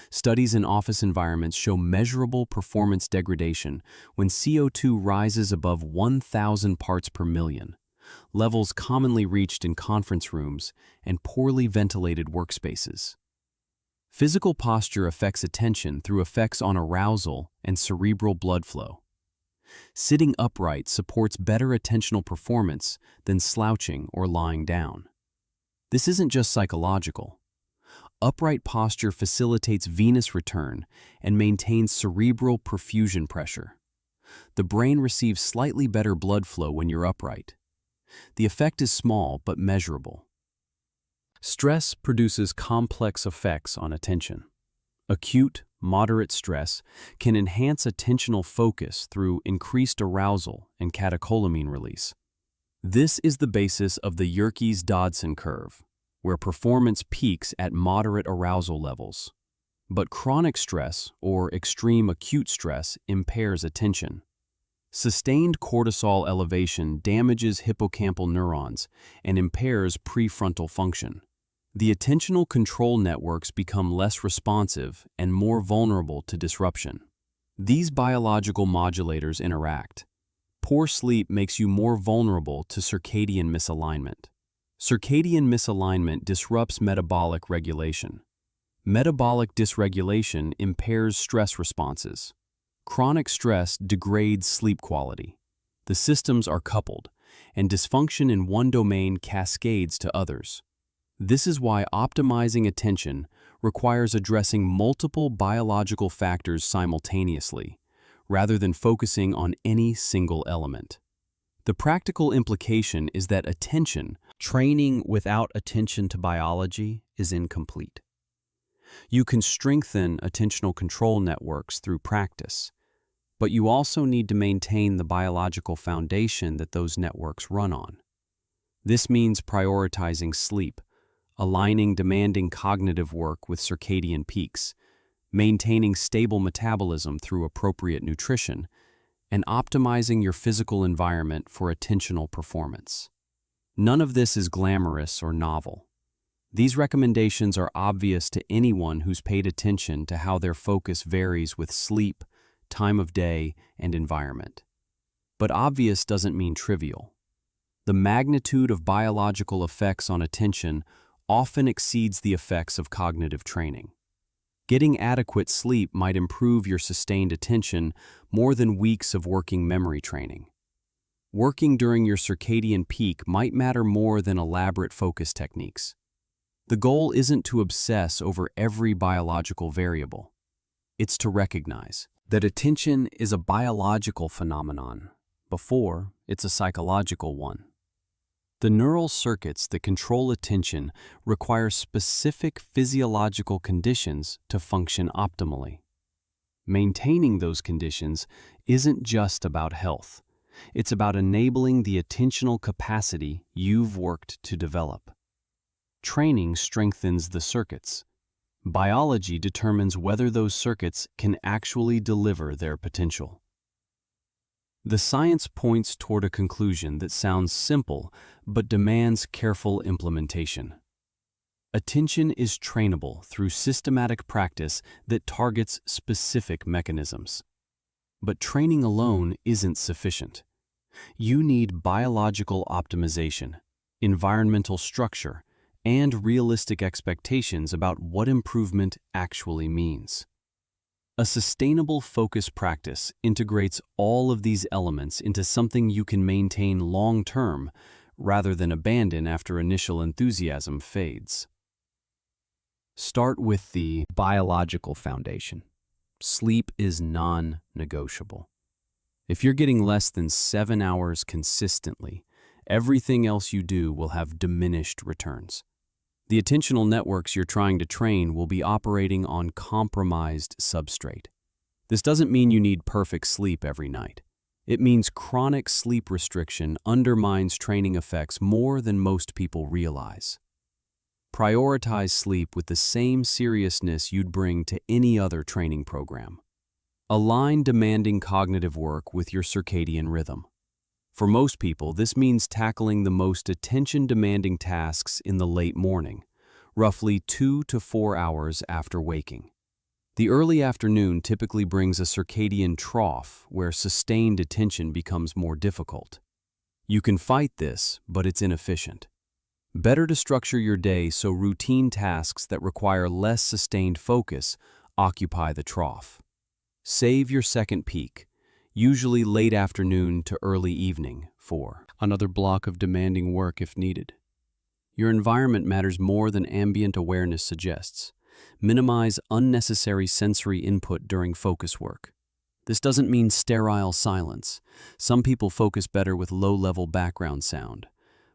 Studies in office environments show measurable performance degradation when CO2 rises above 1,000 parts per million, levels commonly reached in conference rooms and poorly ventilated workspaces. Physical posture affects attention through effects on arousal and cerebral blood flow. Sitting upright supports better attentional performance than slouching or lying down. This isn't just psychological. Upright posture facilitates venous return and maintains cerebral perfusion pressure. The brain receives slightly better blood flow when you're upright. The effect is small but measurable. Stress produces complex effects on attention. Acute, moderate stress can enhance attentional focus through increased arousal and catecholamine release. This is the basis of the Yerkes-Dodson curve, where performance peaks at moderate arousal levels. But chronic stress, or extreme acute stress, impairs attention. Sustained cortisol elevation damages hippocampal neurons and impairs prefrontal function. The attentional control networks become less responsive and more vulnerable to disruption. These biological modulators interact. Poor sleep makes you more vulnerable to circadian misalignment. Circadian misalignment disrupts metabolic regulation. Metabolic dysregulation impairs stress responses. Chronic stress degrades sleep quality. The systems are coupled, and dysfunction in one domain cascades to others. This is why optimizing attention requires addressing multiple biological factors simultaneously, rather than focusing on any single element. The practical implication is that training without attention to biology is incomplete. You can strengthen attentional control networks through practice, but you also need to maintain the biological foundation that those networks run on. This means prioritizing sleep, aligning demanding cognitive work with circadian peaks, maintaining stable metabolism through appropriate nutrition, and optimizing your physical environment for attentional performance. None of this is glamorous or novel. These recommendations are obvious to anyone who's paid attention to how their focus varies with sleep, time of day, and environment. But obvious doesn't mean trivial. The magnitude of biological effects on attention often exceeds the effects of cognitive training. Getting adequate sleep might improve your sustained attention more than weeks of working memory training. Working during your circadian peak might matter more than elaborate focus techniques. The goal isn't to obsess over every biological variable. It's to recognize that attention is a biological phenomenon before it's a psychological one. The neural circuits that control attention require specific physiological conditions to function optimally. Maintaining those conditions isn't just about health. It's about enabling the attentional capacity you've worked to develop. Training strengthens the circuits. Biology determines whether those circuits can actually deliver their potential. The science points toward a conclusion that sounds simple but demands careful implementation. Attention is trainable through systematic practice that targets specific mechanisms. But training alone isn't sufficient. You need biological optimization, environmental structure, and realistic expectations about what improvement actually means. A sustainable focus practice integrates all of these elements into something you can maintain long-term rather than abandon after initial enthusiasm fades. Start with the biological foundation. Sleep is non-negotiable. If you're getting less than 7 hours consistently, everything else you do will have diminished returns. The attentional networks you're trying to train will be operating on compromised substrate. This doesn't mean you need perfect sleep every night. It means chronic sleep restriction undermines training effects more than most people realize. Prioritize sleep with the same seriousness you'd bring to any other training program. Align demanding cognitive work with your circadian rhythm. For most people, this means tackling the most attention-demanding tasks in the late morning, roughly 2 to 4 hours after waking. The early afternoon typically brings a circadian trough where sustained attention becomes more difficult. You can fight this, but it's inefficient. Better to structure your day so routine tasks that require less sustained focus occupy the trough. Save your second peak, usually late afternoon to early evening, for another block of demanding work if needed. Your environment matters more than ambient awareness suggests. Minimize unnecessary sensory input during focus work. This doesn't mean sterile silence. Some people focus better with low-level background sound.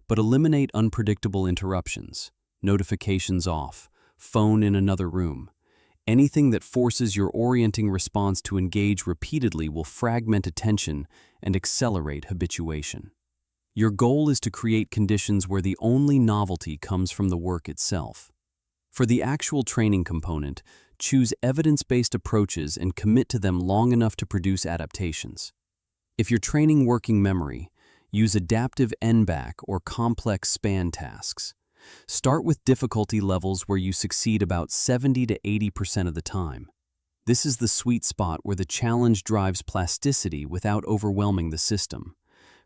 But eliminate unpredictable interruptions, notifications off, phone in another room. Anything that forces your orienting response to engage repeatedly will fragment attention and accelerate habituation. Your goal is to create conditions where the only novelty comes from the work itself. For the actual training component, choose evidence-based approaches and commit to them long enough to produce adaptations. If you're training working memory, use adaptive NBAC or complex span tasks. Start with difficulty levels where you succeed about 70 to 80% of the time. This is the sweet spot where the challenge drives plasticity without overwhelming the system.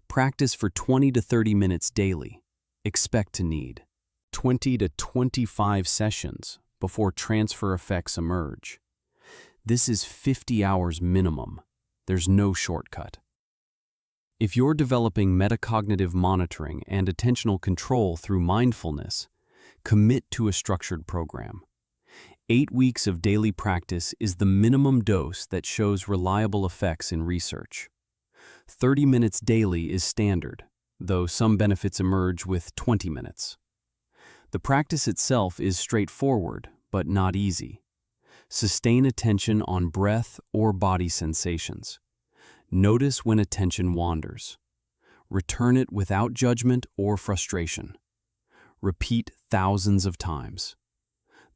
Practice for 20 to 30 minutes daily. Expect to need 20 to 25 sessions before transfer effects emerge. This is 50 hours minimum. There's no shortcut. If you're developing metacognitive monitoring and attentional control through mindfulness, commit to a structured program. 8 weeks of daily practice is the minimum dose that shows reliable effects in research. 30 minutes daily is standard, though some benefits emerge with 20 minutes. The practice itself is straightforward, but not easy. Sustain attention on breath or body sensations. Notice when attention wanders. Return it without judgment or frustration. Repeat thousands of times.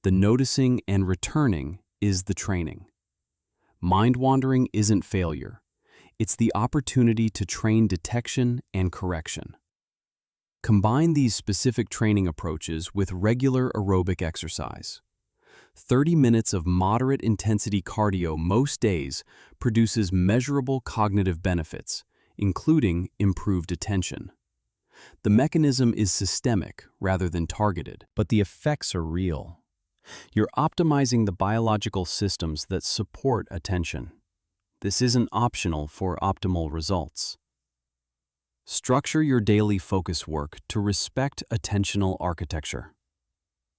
The noticing and returning is the training. Mind wandering isn't failure. It's the opportunity to train detection and correction. Combine these specific training approaches with regular aerobic exercise. 30 minutes of moderate intensity cardio most days produces measurable cognitive benefits, including improved attention. The mechanism is systemic rather than targeted, but the effects are real. You're optimizing the biological systems that support attention. This isn't optional for optimal results. Structure your daily focus work to respect attentional architecture.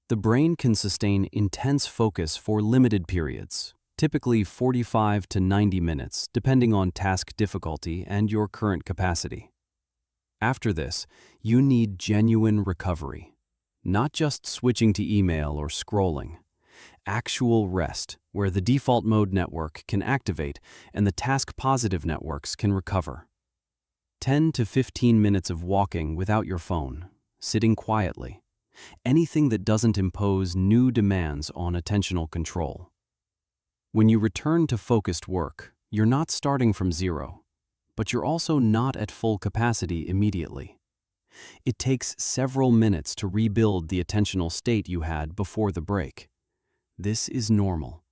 The brain can sustain intense focus for limited periods, typically 45 to 90 minutes, depending on task difficulty and your current capacity. After this, you need genuine recovery, not just switching to email or scrolling. Actual rest, where the default mode network can activate and the task-positive networks can recover. 10 to 15 minutes of walking without your phone, sitting quietly. Anything that doesn't impose new demands on attentional control. When you return to focused work, you're not starting from zero. but you're also not at full capacity immediately. It takes several minutes to rebuild the attentional state you had before the break. This is normal.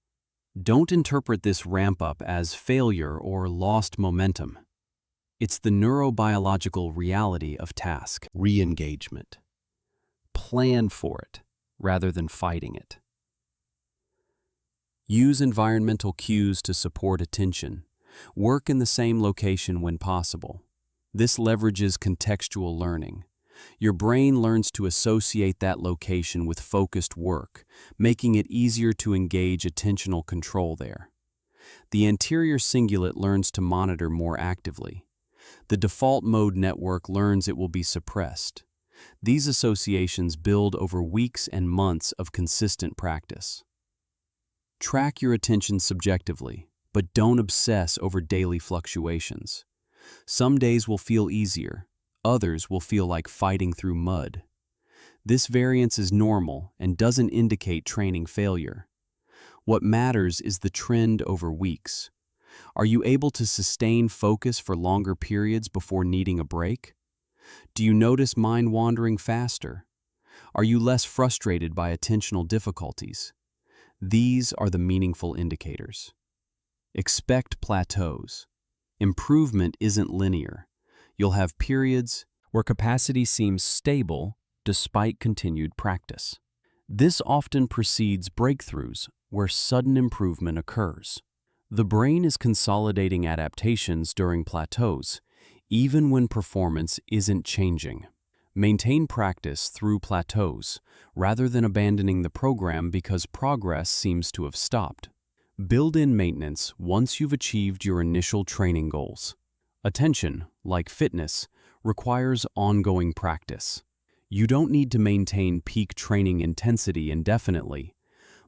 Don't interpret this ramp-up as failure or lost momentum. It's the neurobiological reality of task. Re-engagement. Plan for it, rather than fighting it. Use environmental cues to support attention. Work in the same location when possible. This leverages contextual learning. Your brain learns to associate that location with focused work, making it easier to engage attentional control there. The anterior cingulate learns to monitor more actively. The default mode network learns it will be suppressed. These associations build over weeks and months of consistent practice. Track your attention subjectively, but don't obsess over daily fluctuations. Some days will feel easier, others will feel like fighting through mud. This variance is normal and doesn't indicate training failure. What matters is the trend over weeks. Are you able to sustain focus for longer periods before needing a break? Do you notice mind wandering faster? Are you less frustrated by attentional difficulties? These are the meaningful indicators. Expect plateaus. Improvement isn't linear. You'll have periods where capacity seems stable despite continued practice. This often precedes breakthroughs where sudden improvement occurs. The brain is consolidating adaptations during plateaus, even when performance isn't changing. Maintain practice through plateaus, rather than abandoning the program because progress seems to have stopped. Build in maintenance once you've achieved your initial training goals. Attention, like fitness, requires ongoing practice. You don't need to maintain peak training intensity indefinitely,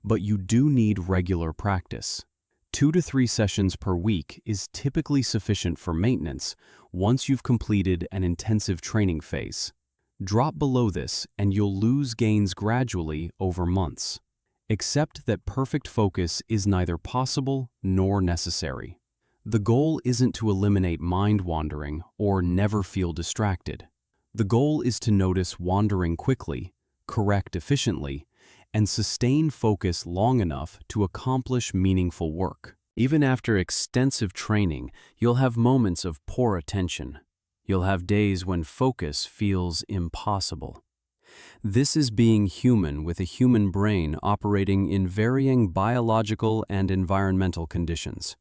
but you do need regular practice. 2 to 3 sessions per week is typically sufficient for maintenance once you've completed an intensive training phase. Drop below this and you'll lose gains gradually over months. Accept that perfect focus is neither possible nor necessary. The goal isn't to eliminate mind wandering or never feel distracted. The goal is to notice wandering quickly, correct efficiently, and sustain focus long enough to accomplish meaningful work. Even after extensive training, you'll have moments of poor attention. You'll have days when focus feels impossible. This is being human with a human brain operating in varying biological and environmental conditions.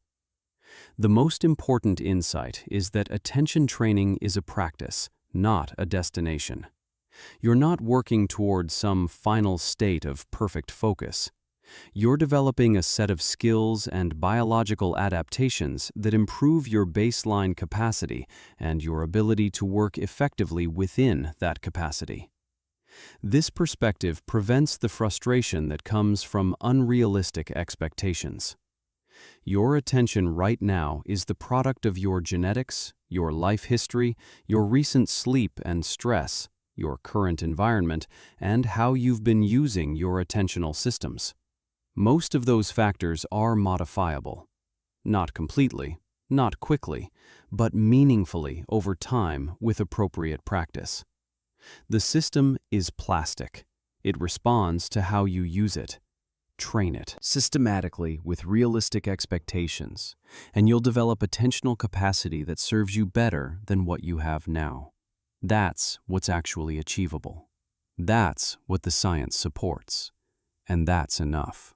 The most important insight is that attention training is a practice, not a destination. You're not working toward some final state of perfect focus. You're developing a set of skills and biological adaptations that improve your baseline capacity and your ability to work effectively within that capacity. This perspective prevents the frustration that comes from unrealistic expectations. Your attention right now is the product of your genetics, your life history, your recent sleep and stress, your current environment, and how you've been using your attentional systems. Most of those factors are modifiable. Not completely, not quickly, but meaningfully over time with appropriate practice. The system is plastic. It responds to how you use it. Train it systematically with realistic expectations, and you'll develop attentional capacity that serves you better than what you have now. That's what's actually achievable. That's what the science supports. And that's enough.